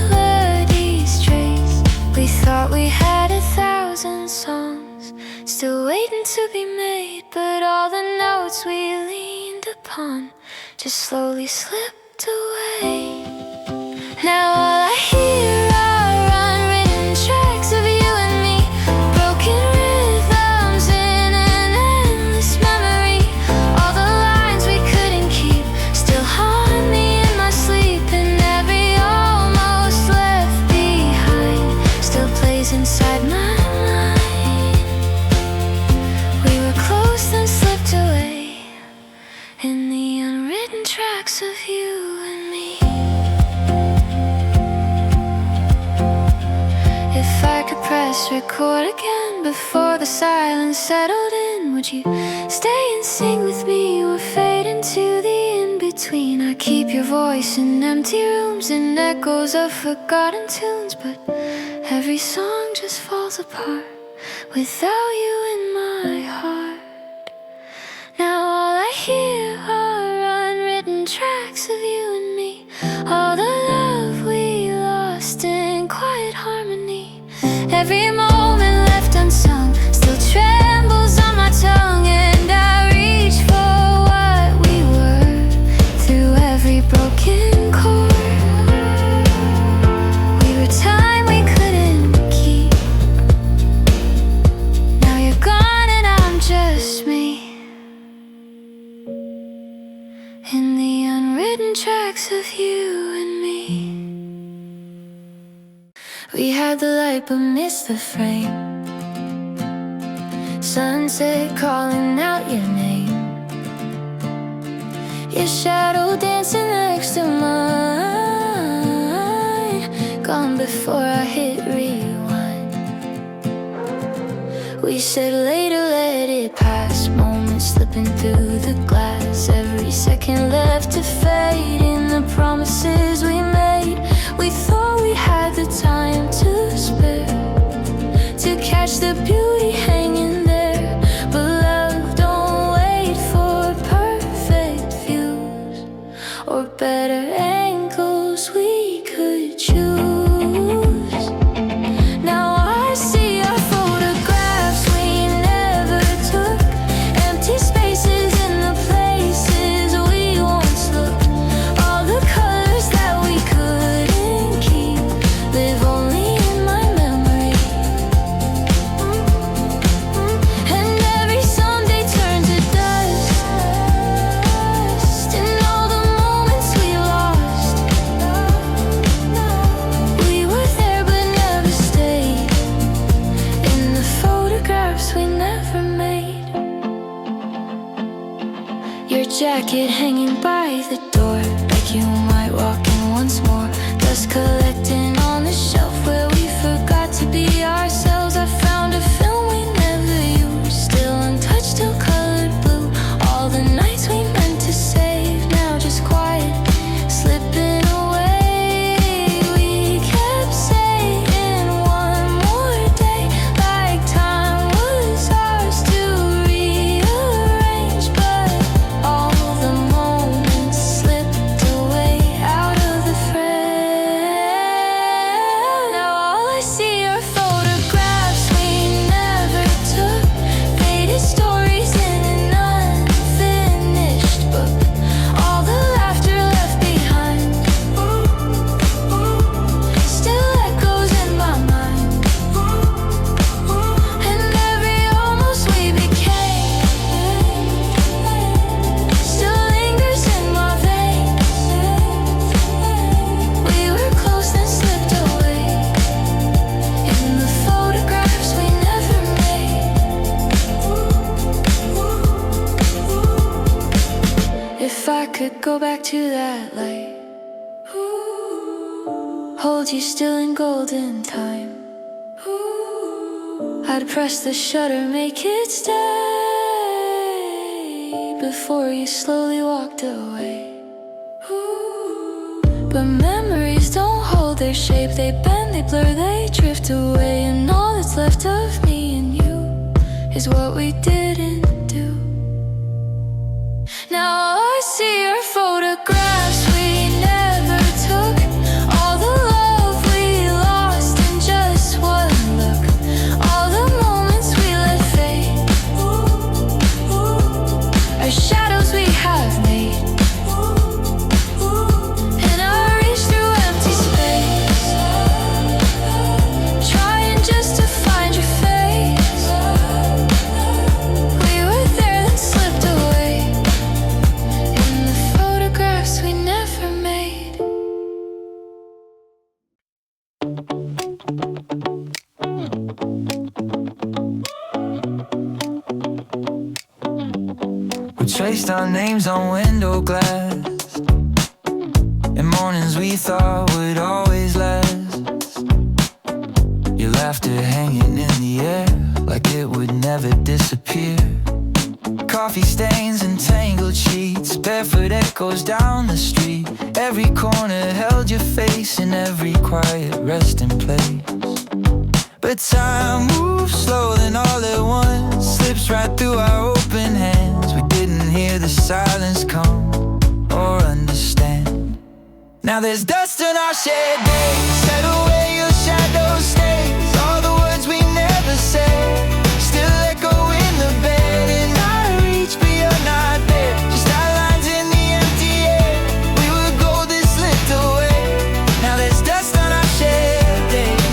melody's trace. We thought we had 1,000 songs still waiting to be made, but all the notes we leaned upon just slowly slipped away. Now all I hear are unwritten tracks of you and me, broken rhythms in an endless memory. All the lines we couldn't keep still haunt me in my sleep, and every almost left behind still plays inside my mind. We were close then slipped away in the unwritten tracks of you and me. If I could press record again before the silence settled in, would you stay and sing with me or fade into the in-between? I keep your voice in empty rooms and echoes of forgotten tunes, but every song just falls apart without you in my heart. Now all I hear are unwritten tracks of you and me, all the love we lost in quiet harmony. Every moment left unsung still trembles on my tongue, and I reach for what we were through every broken chord. We were time we couldn't keep. Now you're gone and I'm just me in the unwritten tracks of you and me. We had the light but missed the frame. Sunset calling out your name. Your shadow dancing next to mine. Gone before I hit rewind. We said later, let it pass. Moments slipping through the glass. Every second left to fade in the promises we made. We thought we had the time to spare, to catch the beauty hanging there. But love don't wait for perfect views or better angles we could choose. Now I see our photographs we never took, empty spaces in the places we once looked. All the colors that we couldn't keep live only in my memory. And every Sunday turned to dust, and all the moments we lost. We were there but never stayed in the photographs we never made. Your jacket hanging by the door, like you might walk in once more. Dust collecting on the shelf where we forgot to be ourselves. I found a film we never used, still untouched, still colored blue. All the nights we meant to save, now just quiet, slipping away. We kept saying one more day, like time was ours to rearrange. But all the moments slipped away out of the frame. Now all I see are photographs we never took, faded stories in an unfinished book. All the laughter left behind still echoes in my mind. And every almost we became still lingers in my veins. We were close then slipped away in the photographs we never made. If I could go back to that light, hold you still in golden time, I'd press the shutter, make it stay before you slowly walked away. But memories don't hold their shape, they bend, they blur, they drift away. And all that's left of me and you is what we didn't do. Now I see our photographs we never took, all the love we lost in just one look, all the moments we let fade, our shadows we have made. And I reach through empty space, trying just to find your face. We were there then slipped away in the photographs we never made. We traced our names on window glass, and mornings we thought would always last. Your laughter hanging in the air like it would never disappear. Coffee stains and tangled sheets, barefoot echoes down the street. Every corner held your face in every quiet resting place. But time moves slow, then all at once slips right through our open hands. We didn't hear the silence come or understand. Now there's dust on our shared days, set away your shadow stays. All the words we never said still echo in the bed, and I reach but you're not there. Just outlines in the empty air. We were gold that slipped away. Now there's dust on our shared days.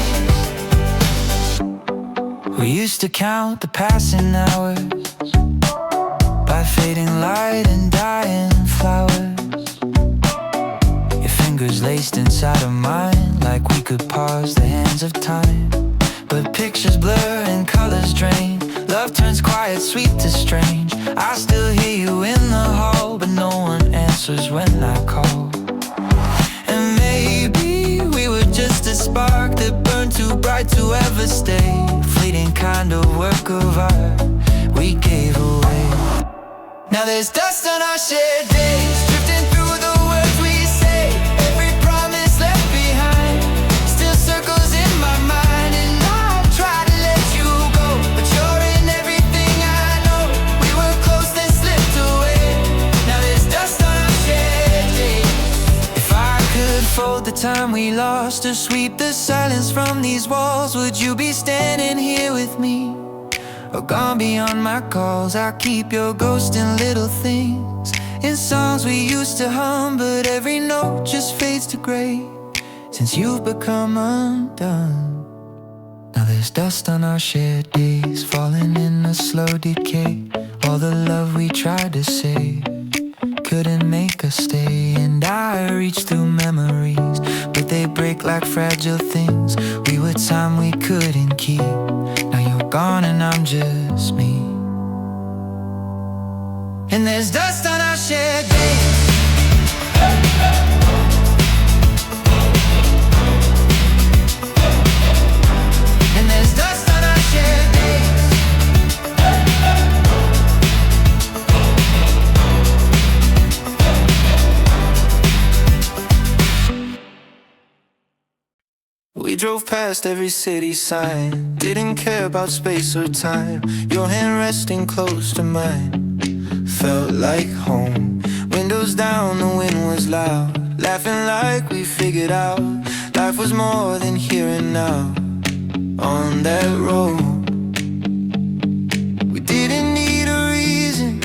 We used to count the passing hours by fading light and dying flowers. Your fingers laced inside of mine like we could pause the hands of time. But pictures blur and colors drain. Love turns quiet, sweet to strange. I still hear you in the hall, but no one answers when I call. And maybe we were just a spark that burned too bright to ever stay. Fleeting kind of work of art we gave away. Now there's dust on our shared days, drifting through the words we say. Every promise left behind still circles in my mind, and I try to let you go, but you're in everything I know. We were close then slipped away. Now there's dust on our shared days. If I could fold the time we lost or sweep the silence from these walls, would you be standing here with me? Or gone beyond my calls? I keep your ghost in little things, in songs we used to hum, but every note just fades to gray since you've become undone. Now there's dust on our shared days, falling in a slow decay. All the love we tried to say couldn't make us stay. And I reach through memories, but they break like fragile things. We were time we couldn't keep. Now you're gone and I'm just me. And there's dust on our shared days. And there's dust on our shared days. We drove past every city sign, didn't care about space or time. Your hand resting close to mine felt like home. Windows down, the wind was loud, laughing like we figured out life was more than here and now. On that road, we didn't need a reason,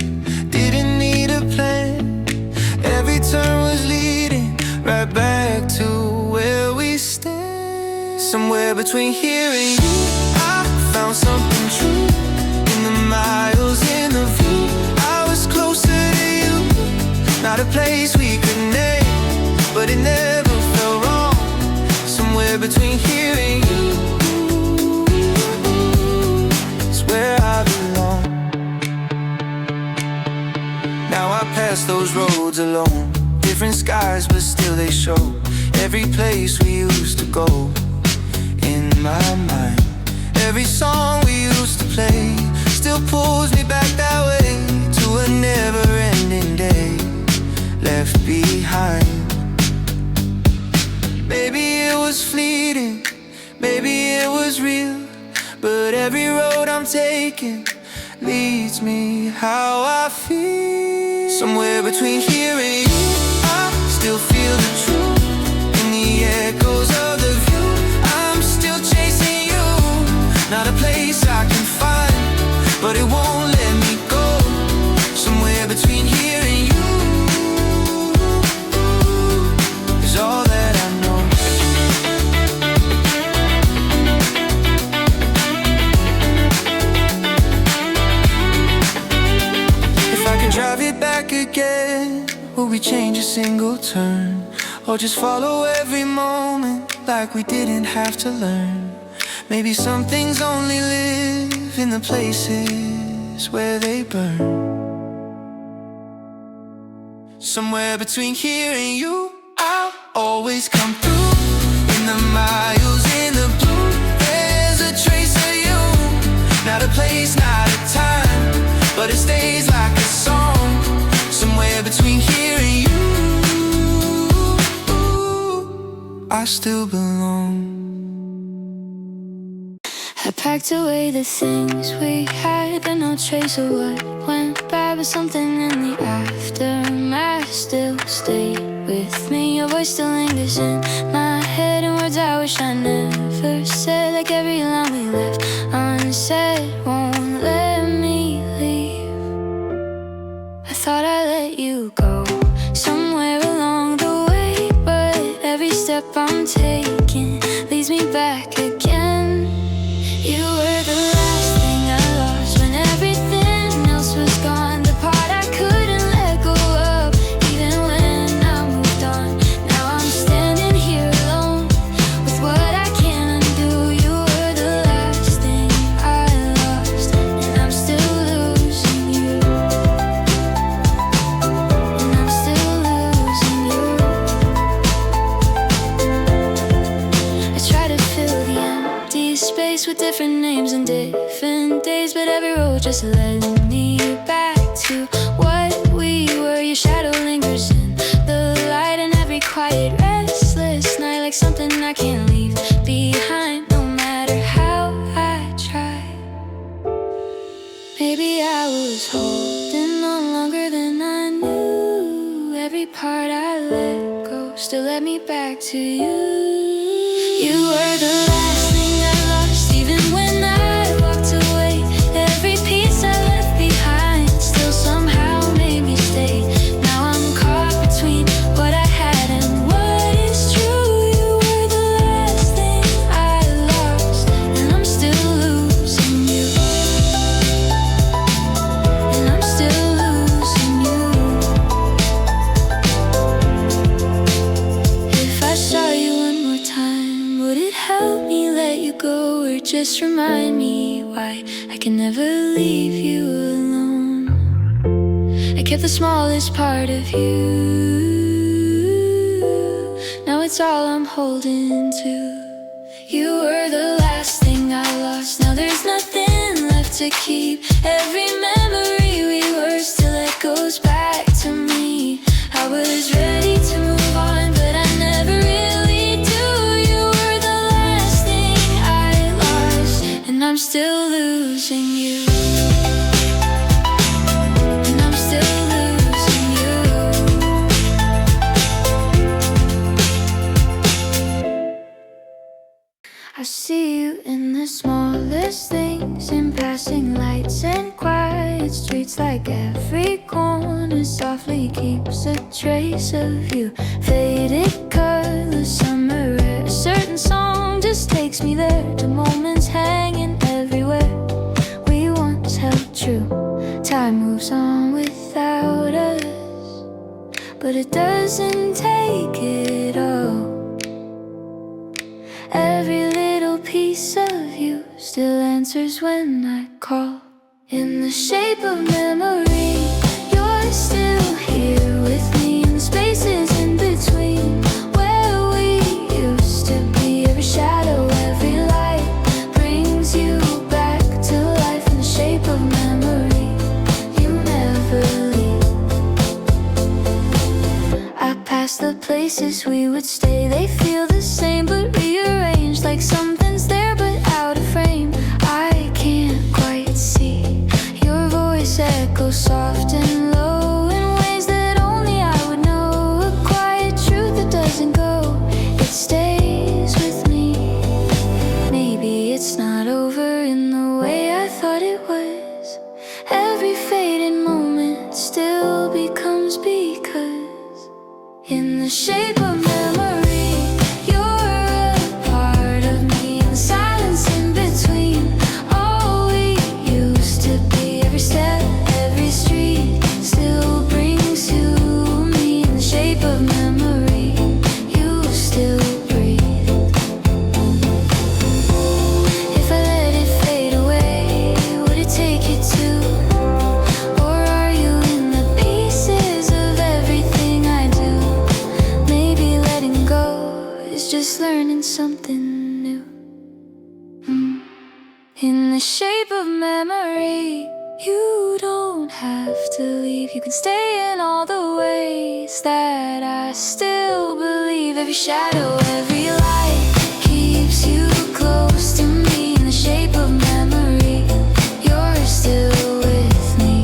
didn't need a plan. Every turn was leading right back to where we stand. Somewhere between here and you, I found something true. In the miles, in the view, I was closer to you. Not a place we could name, but it never felt wrong. Somewhere between here and you is where I belong. Now I pass those roads alone, different skies but still they show every place we used to go. In my mind, every song we used to play still pulls me back that way to a never-ending day left behind. Maybe it was fleeting, maybe it was real, but every road I'm taking leads me how I feel. Somewhere between here and you, I still feel the truth in the echoes of the view. I'm still chasing you, not a place I can find, but it won't let me go. Somewhere between here and you is all that I know. If I could drive it back again, would we change a single turn? Or just follow every moment like we didn't have to learn? Maybe some things only live in the places where they burn. Somewhere between here and you, I'll always come through. In the miles, in the blue, there's a trace of you. Not a place, not a time, but it stays like a song. Somewhere between here and you, I still belong. I packed away the things we had, and no trace of what went bad, but something in the aftermath still stayed with me. Your voice still lingers in my head, and words I wish I never said, like every line we left unsaid won't let me leave. I thought I let you go somewhere along the way, but every step I'm taking leads me back again. You were the last thing I lost when everything else was gone. The part I couldn't let go of, even when I moved on. Now I'm standing here alone with what I can't undo. You were the last thing I lost, and I'm still losing you. And I'm still losing you. I try to fill the empty space with different names and different days, but every road just led me back to what we were. Your shadow lingers in the light, and every quiet, restless night, like something I can't leave behind, no matter how I try. Maybe I was holding on longer than I knew. Every part I let go still led me back to you. You were the last thing I lost, even when I walked away. Every piece I left behind still somehow made me stay. Now I'm caught between what I had and what is true. You were the last thing I lost, and I'm still losing you. And I'm still losing you. If I saw you one more time, would it help me let you go, or just remind me why I can never leave you alone? I kept the smallest part of you. Now it's all I'm holding to. You were the last thing I lost. Now there's nothing left to keep. Every memory we were still echoes back to me. I was ready to move on, but I never really do. You were the last thing I lost, and I'm still losing you. And I'm still losing you. I see you in the smallest things, in passing lights and quiet streets, like every corner softly keeps a trace of you. Faded colors, summer air, a certain song just takes me there, to moments hanging everywhere we once held true. Time moves on without us, but it doesn't take it all. Every little piece of you still answers when I call. In the shape of memory, you're still here with me, in the spaces in between where we used to be. Every shadow, every light brings you back to life. In the shape of memory, you never leave. I pass the places we would stay, they feel the same but rearranged, like something's there but out of frame. I can't quite see your in the shape of memory. You don't have to leave, you can stay in all the ways that I still believe. Every shadow, every light keeps you close to me in the shape of memory. You're still with me.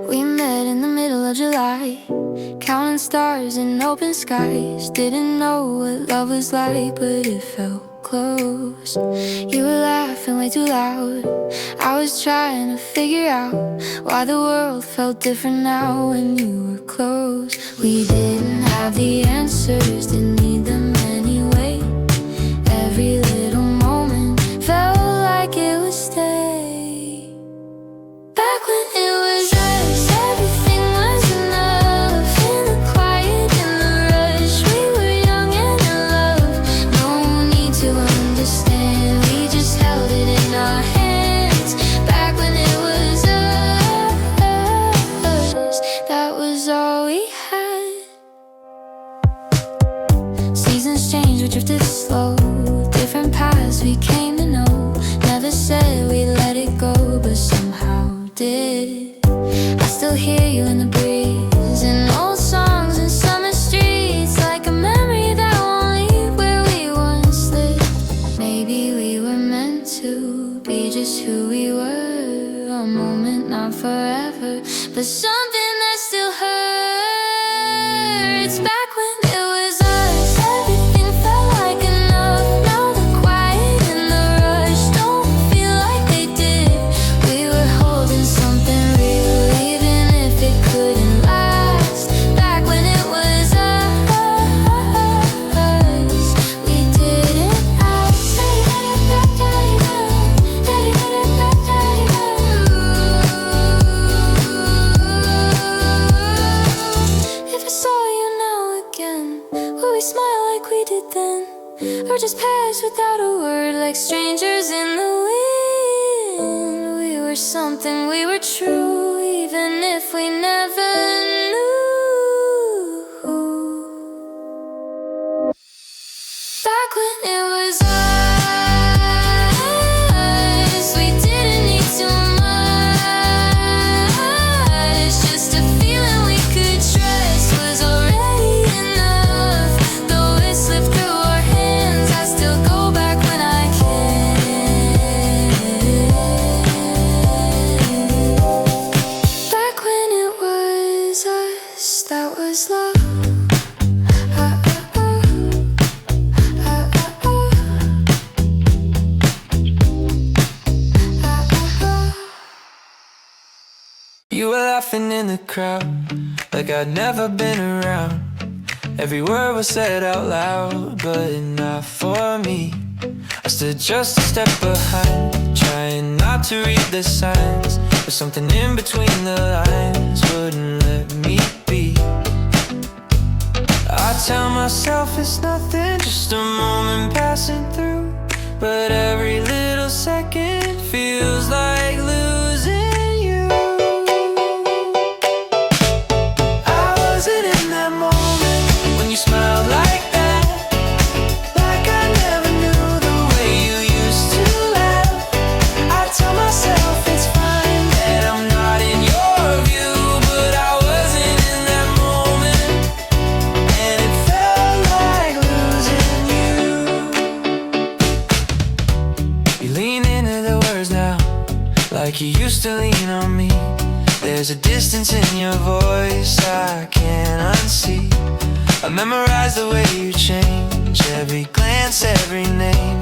We met in the middle of July, counting stars in open skies. Didn't know what love was like, but it felt close. You were laughing way too loud. I was trying to figure out why the world felt different now when you were close. We didn't have the answers, didn't need them anyway. Every little moment felt like it would stay. Back when it was us, everything was enough. In the quiet, in the rush, we were young and in love. No need to understand, we just held it in our hands. Back when it was us, that was all we had. Seasons changed, we drifted slow. Different paths we came to know. Never said we'd let it go, but somehow did. I still hear you in the breeze, and old songs in summer streets, like a memory that won't leave where we once lived. Maybe we were meant to be just who we were. A moment, not forever, but something that still hurts. Back when it was us, everything felt like enough. Now the quiet and the rush don't feel like they did. We were holding something real, even if it couldn't last. Back when it was us, we didn't ask. If I saw you now again, would we smile like we did then? Or just pass without a word, like strangers in the wind? We were something, we were true, even if we never knew. Back when it was us, we didn't need too much. Just a feeling we could trust was already enough. Though it slipped through our hands, I still go back when I can. Back when it was us, that was love. You were laughing in the crowd, like I'd never been around. Every word was said out loud, but not for me. I stood just a step behind, trying not to read the signs, but something in between the lines wouldn't let me be. I tell myself it's nothing, just a moment passing through, but every little second feels like losing you. I wasn't in that moment when you smiled like that, like I never knew the way you used to laugh. I tell myself it's fine that I'm not in your view, but I wasn't in that moment, and it felt like losing you. You lean into the words now, like you used to lean on me. There's a distance in your voice I can't unsee. I memorize the way you change, every glance, every name,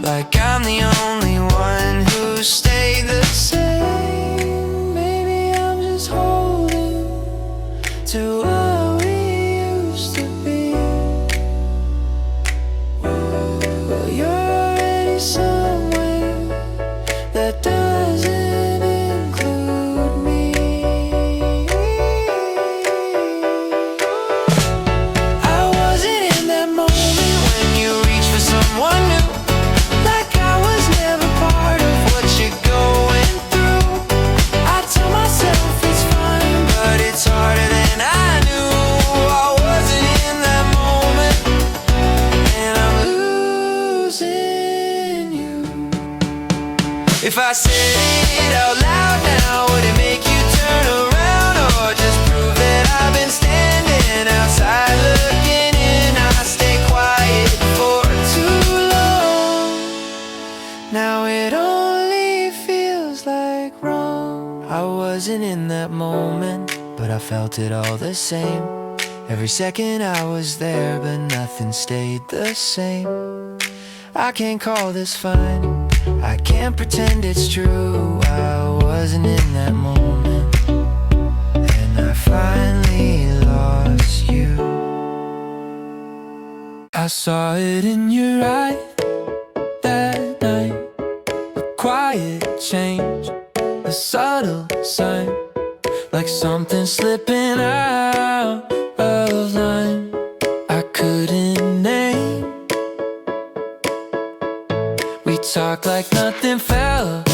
like I'm the only one who stayed the same. Maybe I'm just holding to what we used to be. Well, you're already somewhere If I said it out loud now, would it make you turn around or just prove that I've been standing outside looking in? I stay quiet for too long. Now it only feels like wrong. I wasn't in that moment, but I felt it all the same. Every second I was there, but nothing stayed the same. I can't call this fine, I can't pretend it's true. I wasn't in that moment, and I finally lost you. I saw it in your eye that night, a quiet change, a subtle sign, like something slipping out of line. I couldn't name. We talked like nothing fell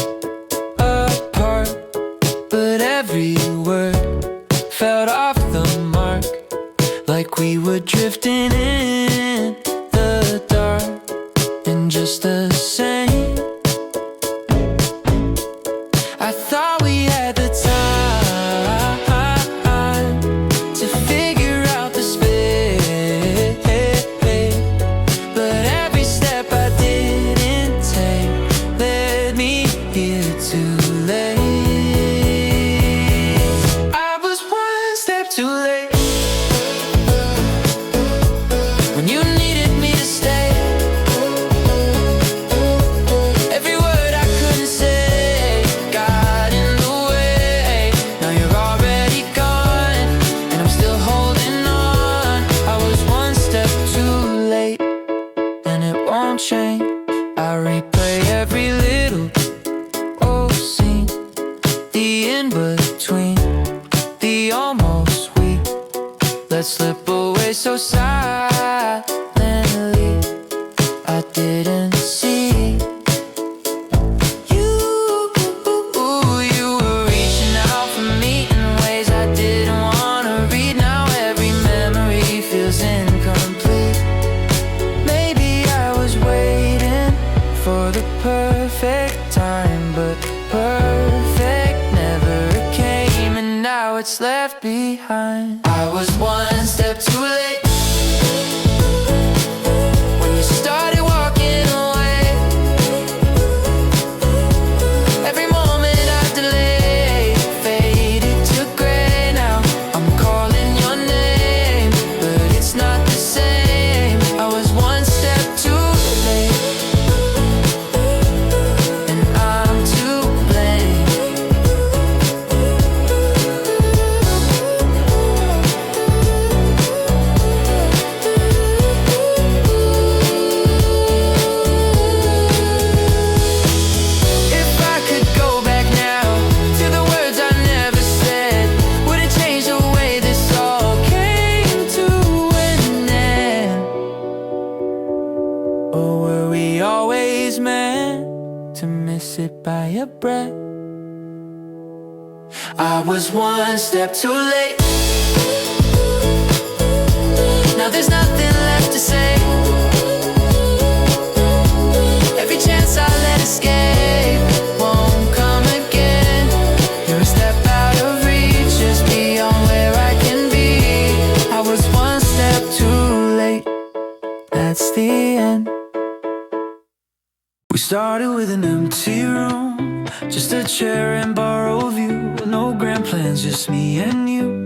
apart, but every word felt off the mark, like we were drifting in the dark. And just the same, I thought we had the time to figure out the space, but every step I didn't take led me here too late. I was one step too late when you needed me to stay. Every word I couldn't say got in the way. Now you're already gone, and I'm still holding on. I was one step too late, and it won't change. I replay every little old scene, the in-between, the almost weak. Let's slip away so silently. I didn't see you. You were reaching out for me in ways I didn't wanna read. Now every memory feels incomplete. Maybe I was waiting for the perfect time, but perfect never came, and now it's left behind. I was one step too late when you started walking away. Every moment I delayed faded to gray. Now I'm calling your name, but it's not the same. I was one step too late, and I'm to blame. If I could go back now to the words I never said, would it change the way this all came to an end? Or were we always meant to miss it by a breath? I was one step too late. Now there's nothing left to say. Every chance I let escape won't come again. You're a step out of reach, just beyond where I can be. I was one step too late. That's the end. We started with an empty room, just a chair and borrowed view. No grand plans, just me and you,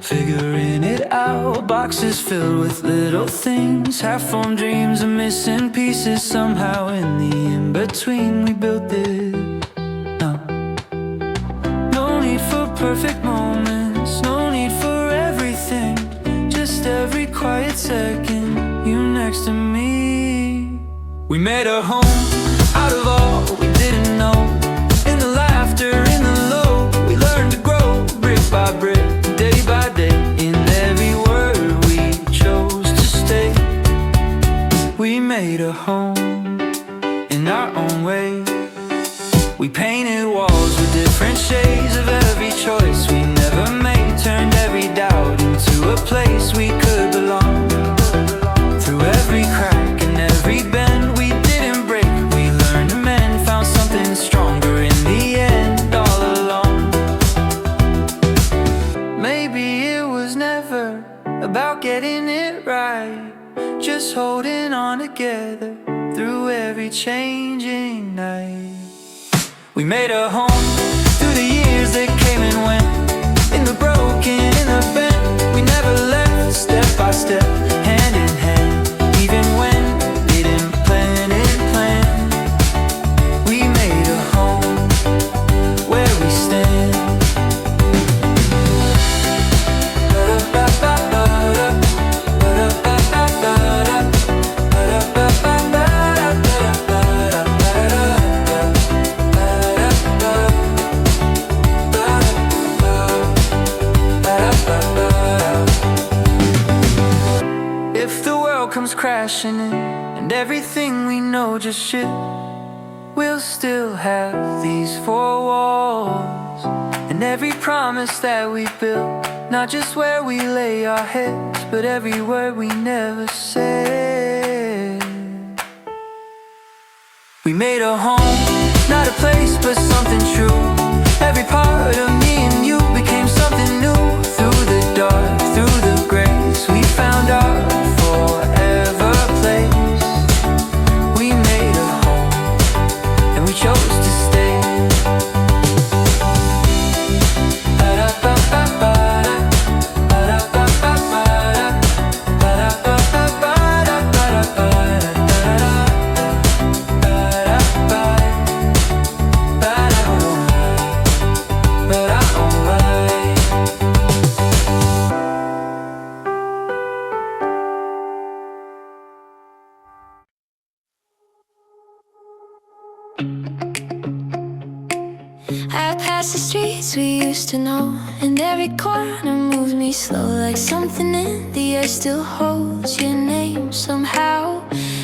figuring it out. Boxes filled with little things, half-formed dreams and missing pieces. Somehow in the in-between we built this. No need for perfect moments, no need for everything, just every quiet second you next to me. We made a home out of all we didn't know. In the laughter, in the low, we learned to grow brick by brick, day by day. In every word we chose to stay. We made a home in our own way. We painted walls with different shades of every choice we never made. Turned every doubt into a place we could belong. Through every crack and every bend we didn't break, we learned to mend, found something strong. changing night. We made a home through the years that came and went. In the broken, in the bent, we never left. Step by step, hand in hand. Even when we didn't plan it, we made a home where we stand. Crashing in, and everything we know just shit, we'll still have these four walls. And every promise that we built, not just where we lay our heads, but every word we never said. We made a home, not a place, but something true. Every part of me and you became something new. Through the dark, through the grace, we found our forever place. We made a home, and we chose to stay. I pass the streets we used to know, and every corner moves me slow. Like something in the air still holds your name somehow.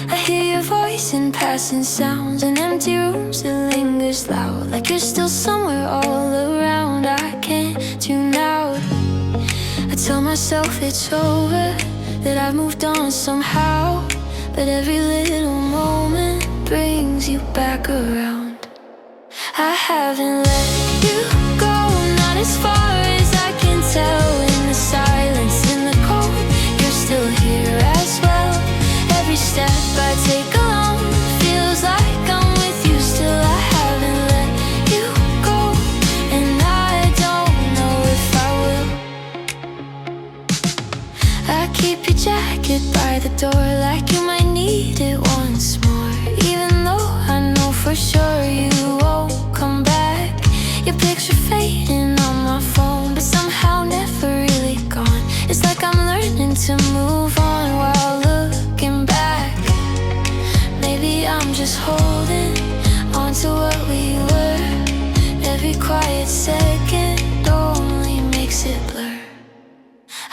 I hear your voice in passing sounds, in empty rooms that lingers loud. Like you're still somewhere all around, I can't tune out. I tell myself it's over, that I've moved on somehow, but every little moment brings you back around. I haven't let you go, not as far as I can tell. In the silence, in the cold, you're still here as well. Every step I take alone feels like I'm with you still. I haven't let you go, and I don't know if I will. I keep your jacket by the door, like you might need it once more, even though I know for sure you won't come back. Your picture fading on my phone, but somehow never really gone. It's like I'm learning to move on while looking back. Maybe I'm just holding on to what we were. Every quiet second only makes it blur.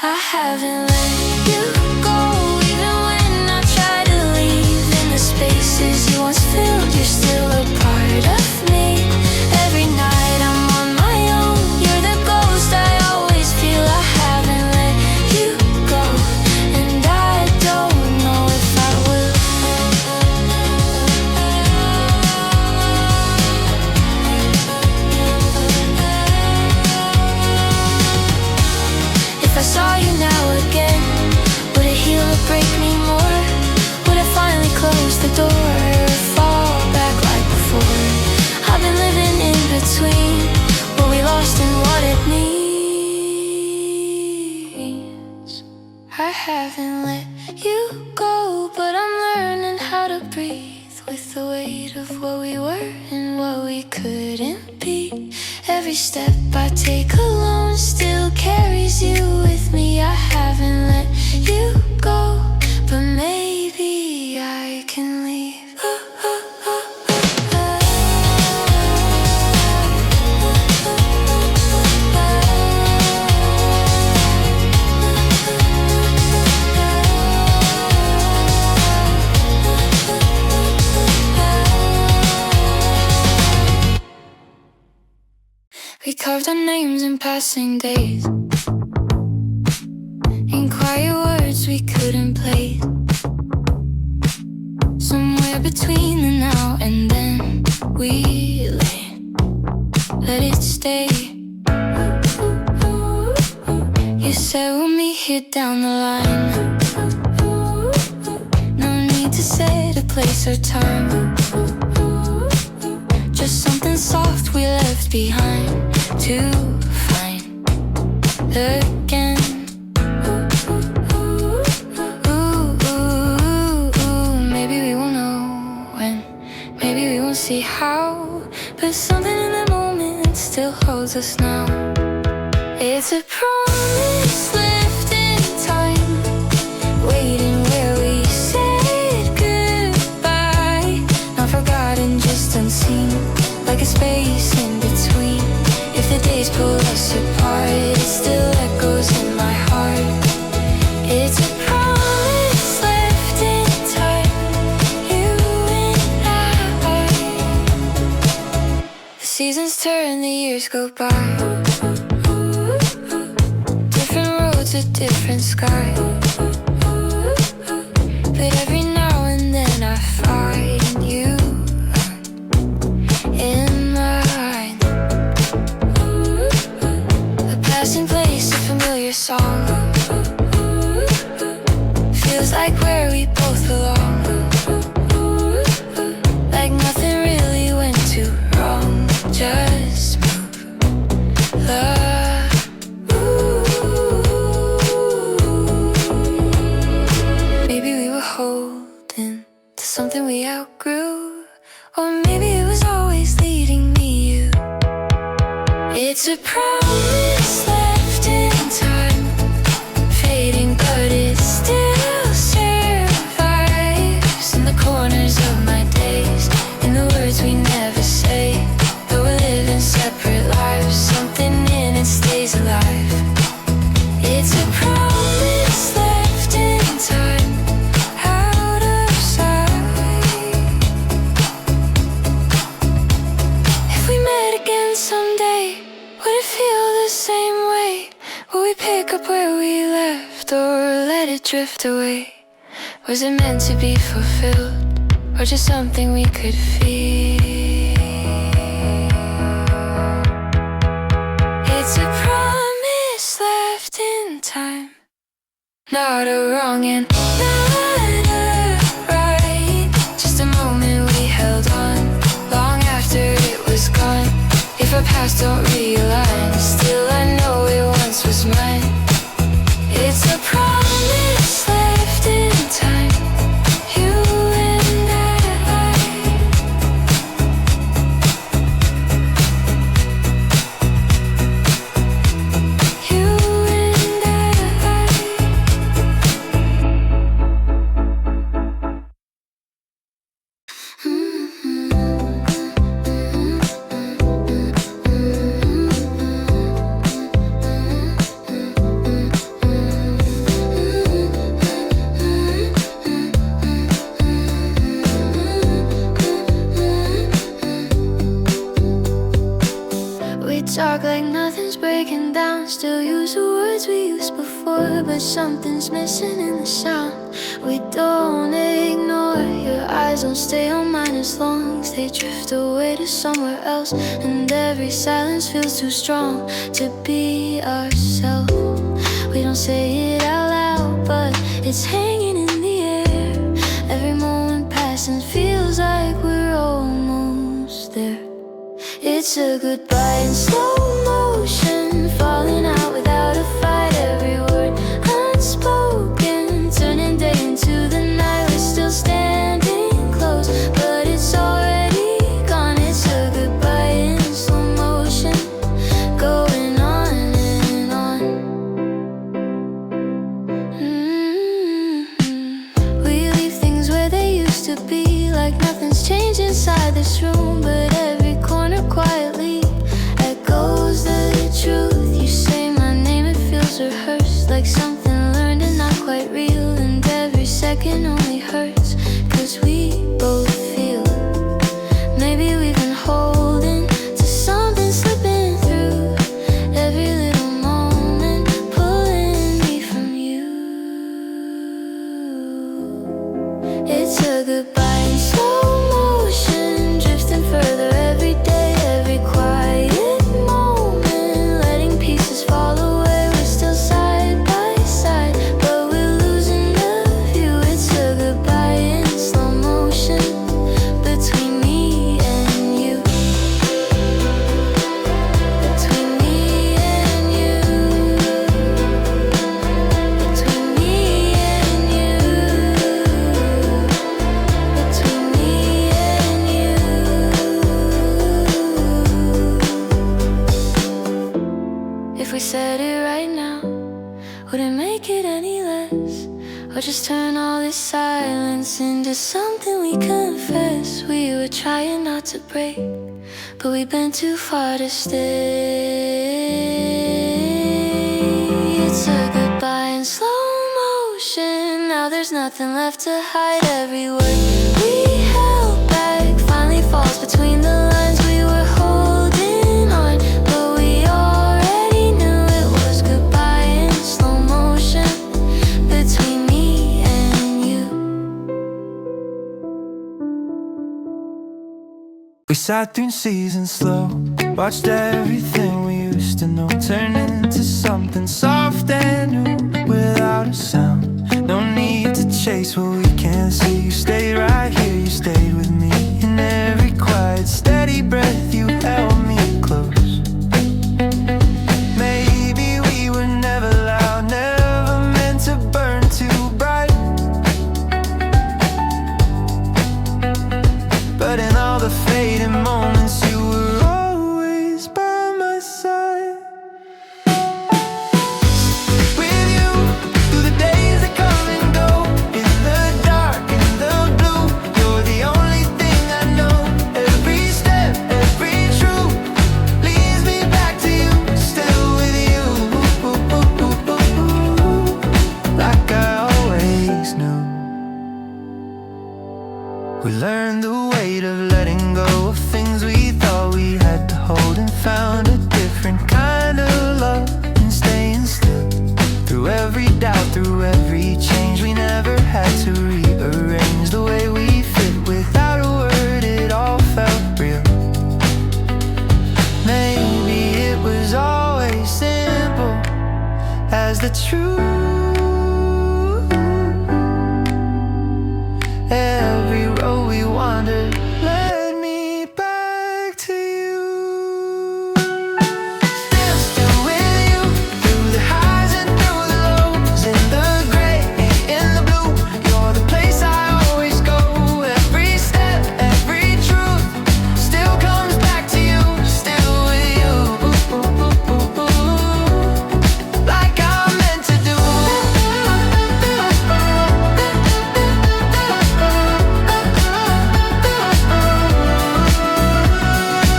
I haven't let you go, even when I try to leave. In the spaces you once filled, you're still a part of me. Every night I'm on my own, you're the ghost I always feel. I haven't let you go, and I don't know if I will. If I saw you now again, would it heal or break me more? Would I finally close the door or fall back like before? I've been living in between what we lost and what it needs. I haven't let you go, but I'm learning how to breathe with the weight of what we were and what we couldn't be. Every step I take alone still carries you with me. I haven't let you go, but maybe I can leave. We carved our names in passing days, in quiet words we couldn't place. Somewhere between the now and then we lay, let it stay. You said we'll meet here down the line, no need to set a place or time. left behind to find again. Maybe we will know when, maybe we won't see how, but something in the moment still holds us now. It's a promise left in time, waiting where we said goodbye. Not forgotten, just unseen, like a space in between. If the days pull us apart, it still echoes in my heart. It's a promise left in time, you and I. The seasons turn, the years go by. A different sky, but every now and then I find you in mine. A passing place, a familiar song, feels like where we both belong, like nothing really went too wrong, just move, love. Something we outgrew, or maybe it was always leading me you. It's a promise left in time, fading but it still survives in the corners of my days, in the words we never say, though we're living separate lives, something in it stays alive. It's a promise left in time. Someday, would it feel the same way? Will we pick up where we left, or let it drift away? Was it meant to be fulfilled, or just something we could feel? It's a promise left in time, not a wrong and not a right, just a moment we held on, long after it was gone. If our past don't realign, still I know it once was mine. It's a promise left in time, you and I. You and I. Talk like nothing's breaking down, still use the words we used before, but something's missing in the sound. We don't ignore, your eyes don't stay on mine as long as they drift away to somewhere else, and every silence feels too strong to be ourselves. We don't say it out loud, but it's hanging in the air. Every moment passing feels like we're almost there. It's a goodbye in slow motion, falling out without a fight. Every word unspoken, turning day into the night. We're still standing close, but it's already gone. It's a goodbye in slow motion, going on and on. We leave things where they used to be, like nothing's changed inside this room, but every corner quietly echoes the truth. You say my name, it feels rehearsed, like something learned and not quite real, and every second only hurts, 'cause we both feel maybe we've been holding to something slipping through every little moment, pulling me from you. It's a goodbye in slow motion, drifting further every day, every quiet moment, letting pieces fall away. We're still side by just turn all this silence into something we confess. We were trying not to break, but we've been too far to stay. It's a goodbye in slow motion. Now there's nothing left to hide. Every word we held back finally falls between the lines. We were holding on, but we already knew it was goodbye in slow motion between me and you. We sat through seasons slow, watched everything we used to know turn into something soft and new without a sound. No need to chase what we can't see. You stayed right here, you stayed with me. In every quiet, steady breath, you held me close. Maybe we were never loud, never meant to burn too bright. But in all the fading moments, you were always by my side. With you, through the days that come and go, in the dark, in the blue, you're the only thing I know. Every step, every truth leads me back to you, still with you, like I always knew. We learned the weight of letting go of things we thought we had to hold, and found a different kind of love in staying still. Through every doubt, through every change, we never had to rearrange the way we fit. Without a word, it all felt real. Maybe it was always simple as the truth. Every road we wandered led me back to you. Still with you, through the highs and through the lows, in the gray, in the blue, you're the place I always go. Every step, every truth still comes back to you, still with you, like I'm meant to do.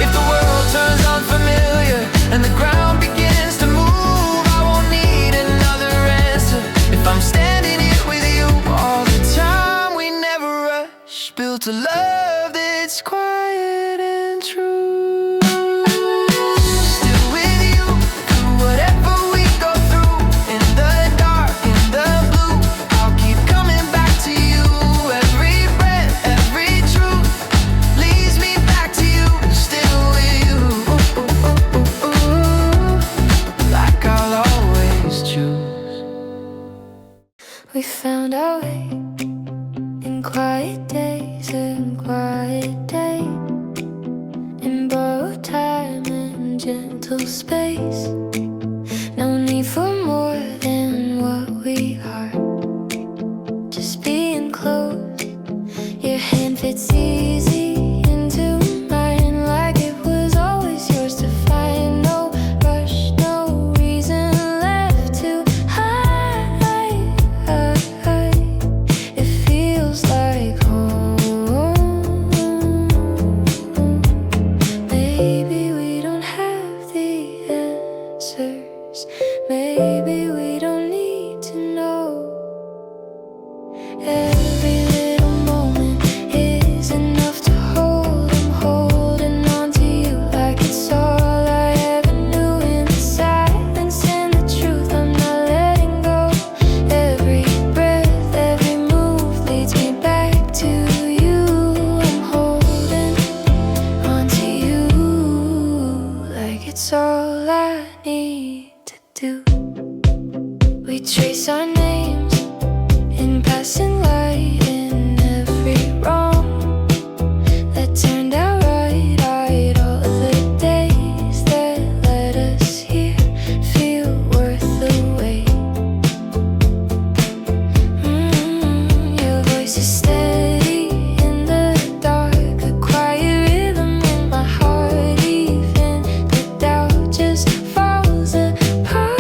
If the world turns unfamiliar and the ground begins to move, I won't need another answer. If I'm standing here with you all the time, we never rush, built a love that's quiet and true. Still with you, through whatever we go through, in the dark, in the blue, I'll keep coming back to you. Every breath, every truth leads me back to you, still with you, like I'll always choose. We found our way in quiet days and quiet day, in borrowed time and gentle space. No need for more than what we are, just being close. Your hand fits easy into mine, like it was always yours to find. No rush, no reason left to hide. It feels like home. Maybe we don't have the answers. Maybe we don't need to know. Every little moment is enough to hold. I'm holding on to you like it's all I ever knew. In the silence and the truth, I'm not letting go. Every breath, every move leads me back to you. I'm holding on to you like it's all I need to do. We trace our names in passing light, in every wrong that turned out right. All of the days that led us here feel worth the wait. Your voice is steady in the dark, a quiet rhythm in my heart. Even the doubt just falls apart.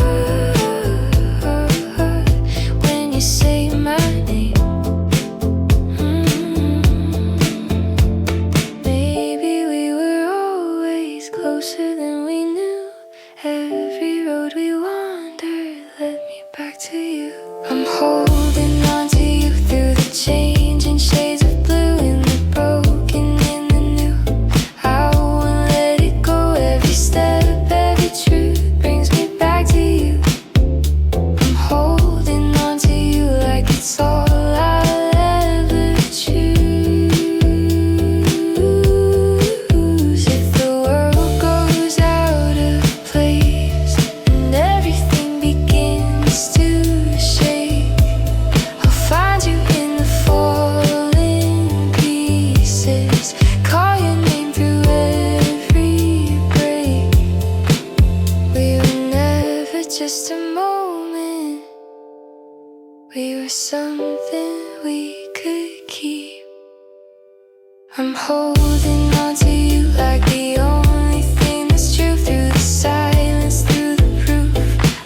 holding on to you like the only thing that's true. Through the silence, through the proof,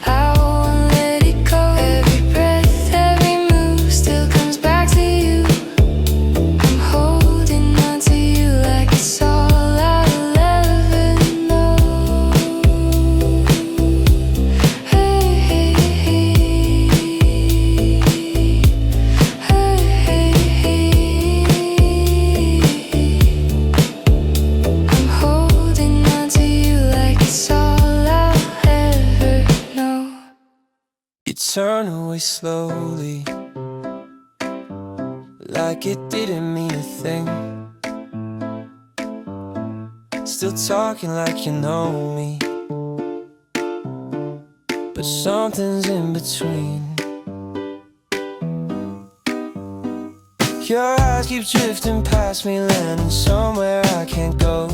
I won't let it go. Every breath, every move still comes back to you. I'm holding on to you like it's all I'll ever know. Hey, hey, hey. Hey, hey, hey. I'm holding on to you like it's all I'll ever know. You turn away slowly, like it didn't mean a thing. Still talking like you know me, but something's in between. Your eyes keep drifting past me, landing somewhere I can't go.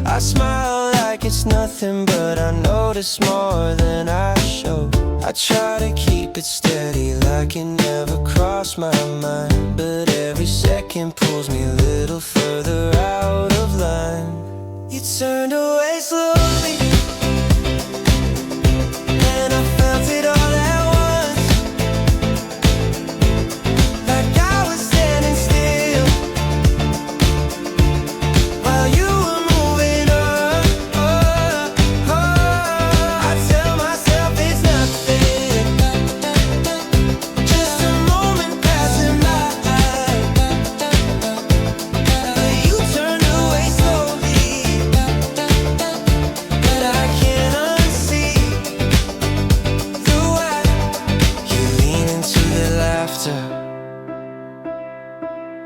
I smile like it's nothing, but I notice more than I show. I try to keep it steady like it never crossed my mind, but every second pulls me a little further out of line. You turned away slowly, and I felt it all at once, like I was standing still while you were moving on. I tell myself it's nothing, just a moment passing by. But you turned away slowly, but I can't unsee the way you lean into the laughter,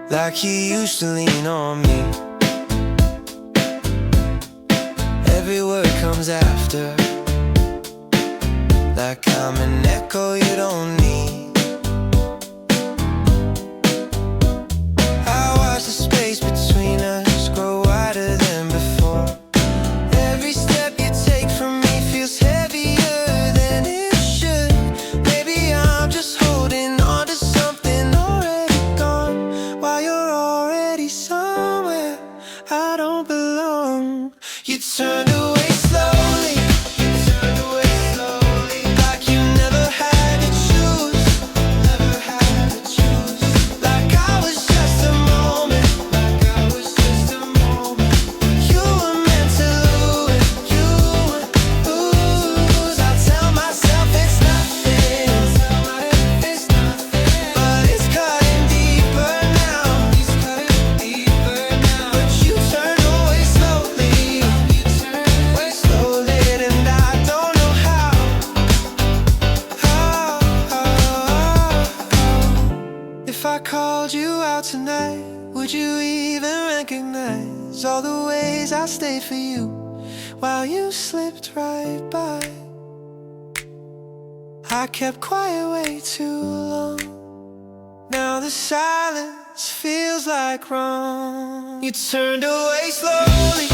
like you used to lean on me. Every word comes after, like I'm an echo you don't need. I watch the space between us grow wider than before. Every step you take from me feels heavier than it should. Maybe I'm just holding on to something already gone, while you're already somewhere I don't belong. You turned away slowly, like you never had to choose, like I was just a moment, you were meant to lose. I tell myself it's nothing, but it's cutting deeper now. But you turned away slowly, and I don't know how. If I called you out tonight, would you even recognize all the ways I stayed for you while you slipped right by? I kept quiet way too long. Now the silence feels like wrong. You turned away slowly,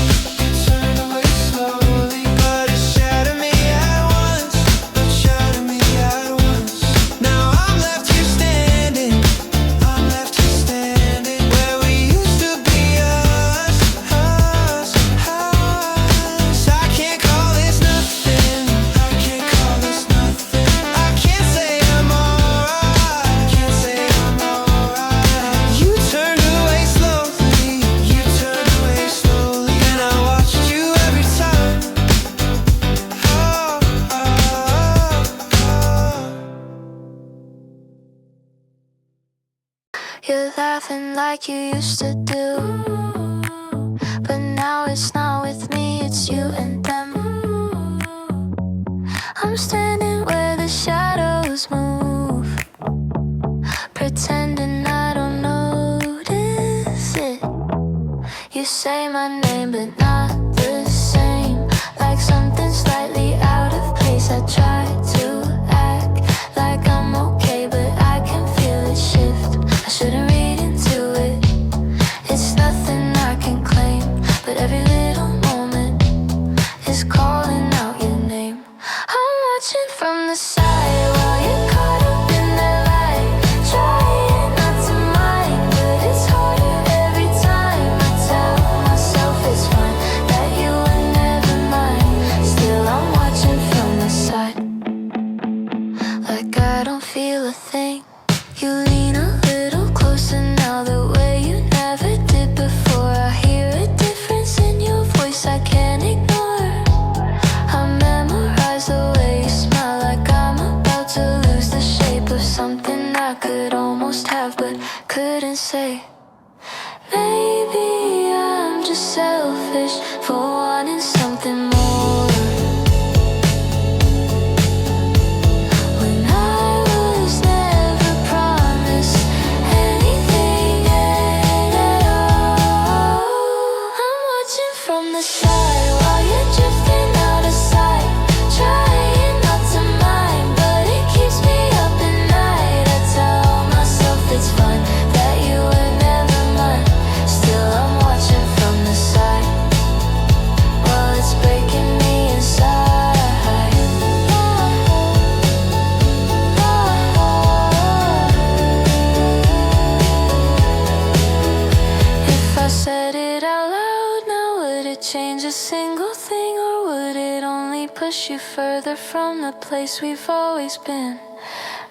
but it shattered me at once, Now I'm left here standing, where we used to be us. I can't call this nothing, I can't say I'm alright, You turned away slowly, and I watched you every time. You're laughing like you used to do, but now it's not with me, it's you and them. I'm standing where the shadows move, pretending I don't notice it. You say my name but not the same, like something slightly out of place. I try to act like I'm okay, but I can feel it shift. I shouldn't read into it, it's nothing I can claim, but every little moment is calling out your name. I'm watching from the side while you're caught up in that light, trying not to mind, but it's harder every time I tell selfish for wanting something more. When I was never promised anything at all. I'm watching from the side while you're drifting out of sight, trying not to mind, but it keeps me up at night. I tell myself it's fine, that you were never mine. Still I'm watching from the side while it's breaking me inside. If I said it out loud now, would it change a single thing, or would it only push you further from the place we've always been?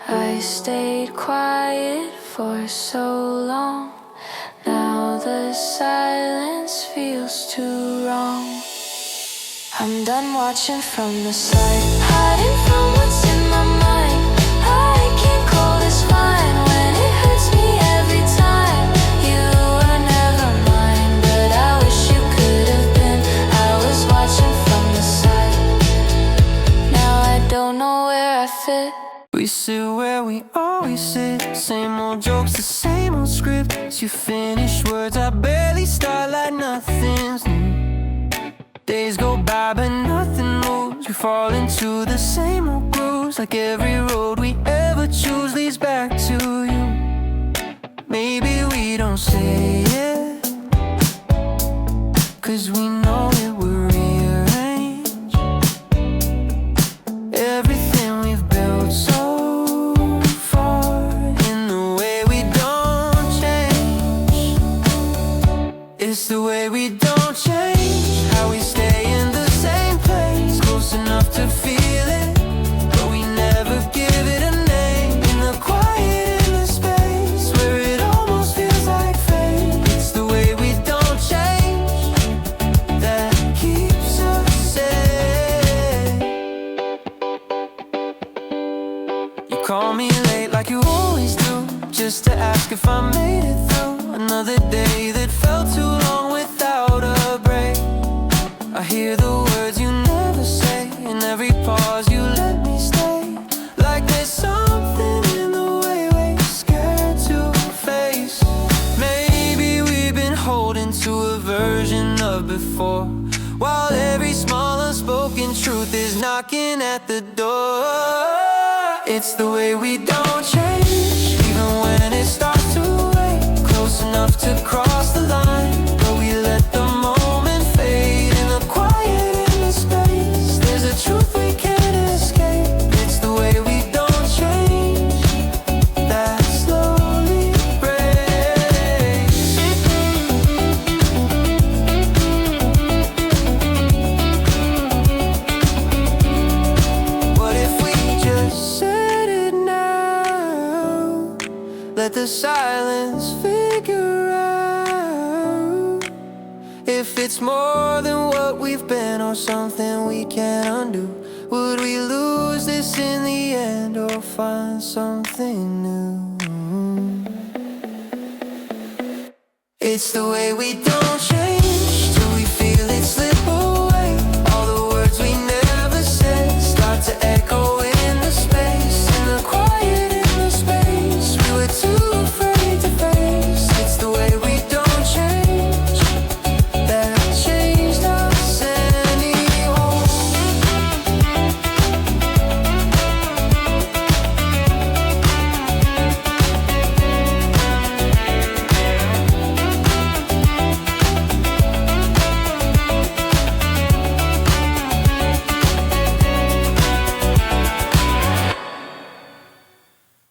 I stayed quiet for so long, now the silence feels too wrong. I'm done watching from the side, hiding from what's in my mind. I can't call this fine when it hurts me every time. You were never mine, but I wish you could have been. I was watching from the side, now I don't know where I fit. We sit where we always sit, same old jokes, the same old script. You finish words I barely start, like nothing's new. Days go by but nothing moves. We fall into the same old grooves, like every road we ever choose leads back to you. Maybe we don't say it, 'cause we know it will rearrange everything we've built so far in the way we don't change. It's the way we don't change, how we stay in the same place, close enough to feel it, but we never give it a name. In the quiet, in the space where it almost feels like fate. It's the way we don't change that keeps us safe. You call me late like you always do, just to ask if I made it through another day that felt too long without a break. I hear the words you never say, in every pause you let me stay. Like there's something in the way we're scared to face. Maybe we've been holding to a version of before, while every small unspoken truth is knocking at the door. It's the way we don't change, even when it starts to rain, close enough to cross the line, but we let the moment fade. In the quiet, in the space, there's a truth we can't escape. It's the way we don't change that slowly breaks. What if we just said it now? Let the silence figure out if it's more than what we've been, or something we can't undo. Would we lose this in the end, or find something new? It's the way we don't change, till we feel it slip away. All the words we never said start to echo in the space. In the quiet, in the space we were too afraid to face. It's the way we don't change that changed us anymore.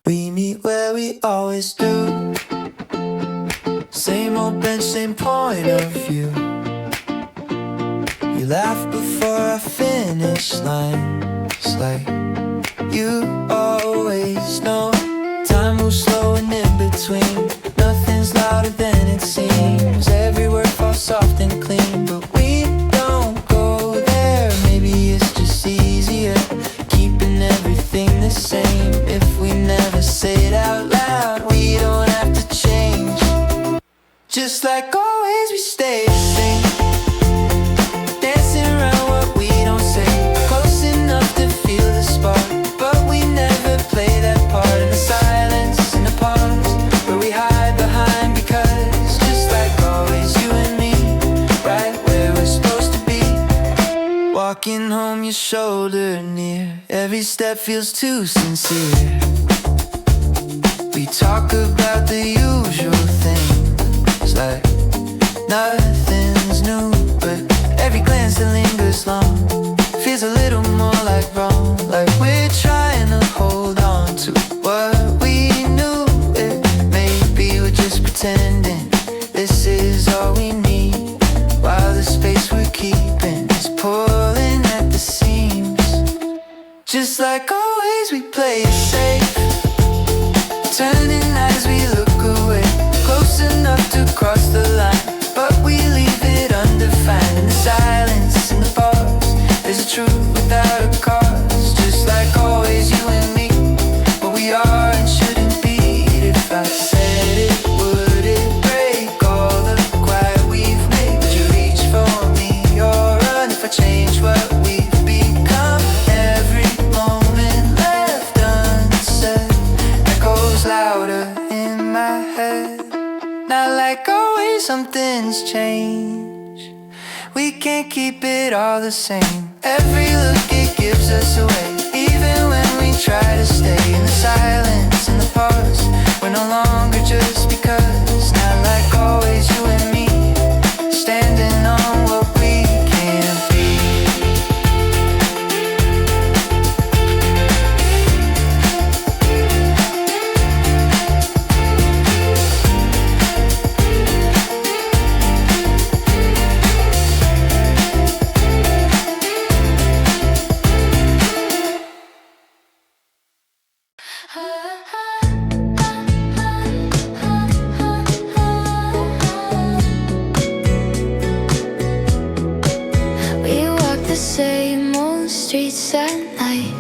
We meet where we always do, same old bench, same point of view. You laugh before I finish line. It's like you always know. Time moves slow and in between, nothing's louder than it seems. Every word falls soft and clean, but we don't go there. Maybe it's just easier keeping everything the same. If we never say it out loud, we don't have to change. Just like always we stay the same. walking home, your shoulder near. Every step feels too sincere. We talk about the usual things, like nothing's new. But every glance that lingers long feels a little more like wrong. Like we're trying to hold on to what we knew. Maybe we're just pretending this is all we need, while the space we're keeping is pulling at the seams. Just like always, we play it safe, turning as we look away, close enough to cross the line, but we leave it undefined. In the silence, in the pause, there's a truth without a cause. Just like always, you and me, what we are and shouldn't be. If I said it, would it break all the quiet we've made? Would you reach for me or run if I change what we've become? Every moment left unsaid echoes louder in my head. Not like always, something's changed. We can't keep it all the same. Every look, it gives us away. Even when we try to stay in the silence, in the pause, we're no longer just because. Not like always, you and me, standing on what we can't be. We walk the same old streets at night.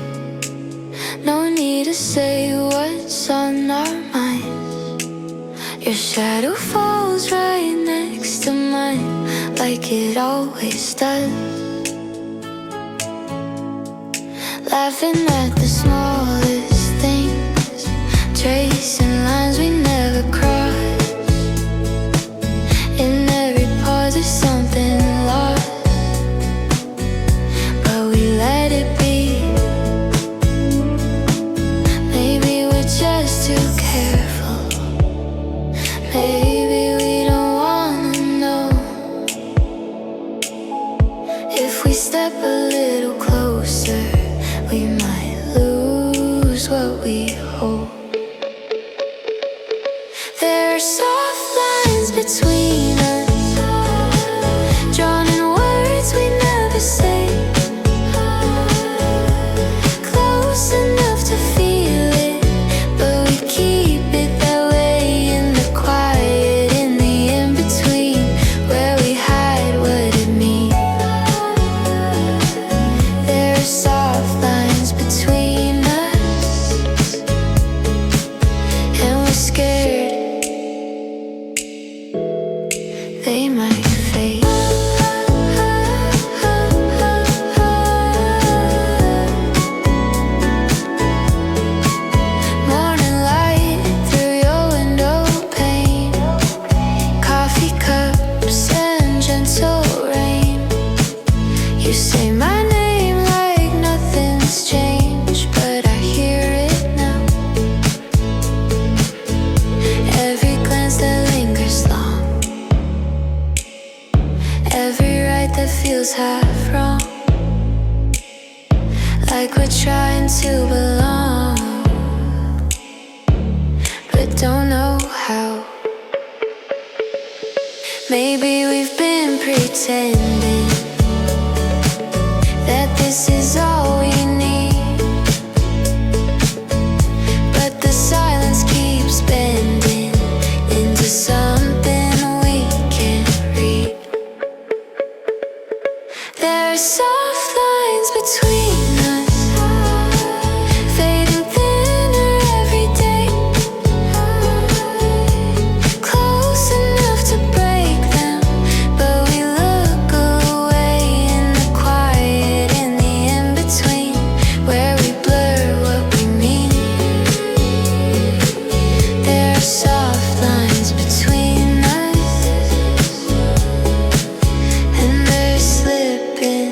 No need to say what's on our minds. Your shadow falls right next to mine, like it always does. Laughing at the smallest things, tracing lines we never cross. In every pause there's something lost, but we let it be. Maybe we're just too careful. Maybe we don't wanna know. If we step a little closer, we might lose what we hold. There are soft lines between us, drawn in words we never say, close enough to feel it, but we keep it that way. In the quiet, in the in-between, where we hide what it means. There are soft lines between us, and we're scared they might fade. Morning light through your window pane, coffee cups and gentle rain. You say my name like nothing's changed, but I hear it now. Every glance that lingers long, every right that feels half wrong, like we're trying to belong, but don't know how. Maybe we've been pretending that this is all we need, but the silence keeps bending into something we can't read. There are soft lines between us, fading thinner every day, close enough to break them, but we look away. In the quiet, in the in-between, where we blur what we mean. There are soft lines between us, and they're slipping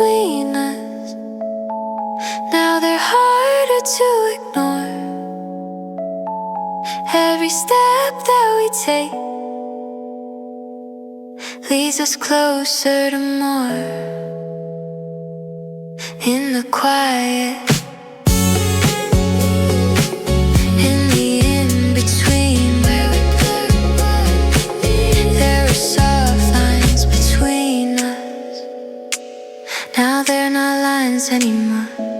between us. Now they're harder to ignore. Every step that we take leads us closer to more. In the quiet, in the in-between, there are soft lines between us. Now they're not lines anymore.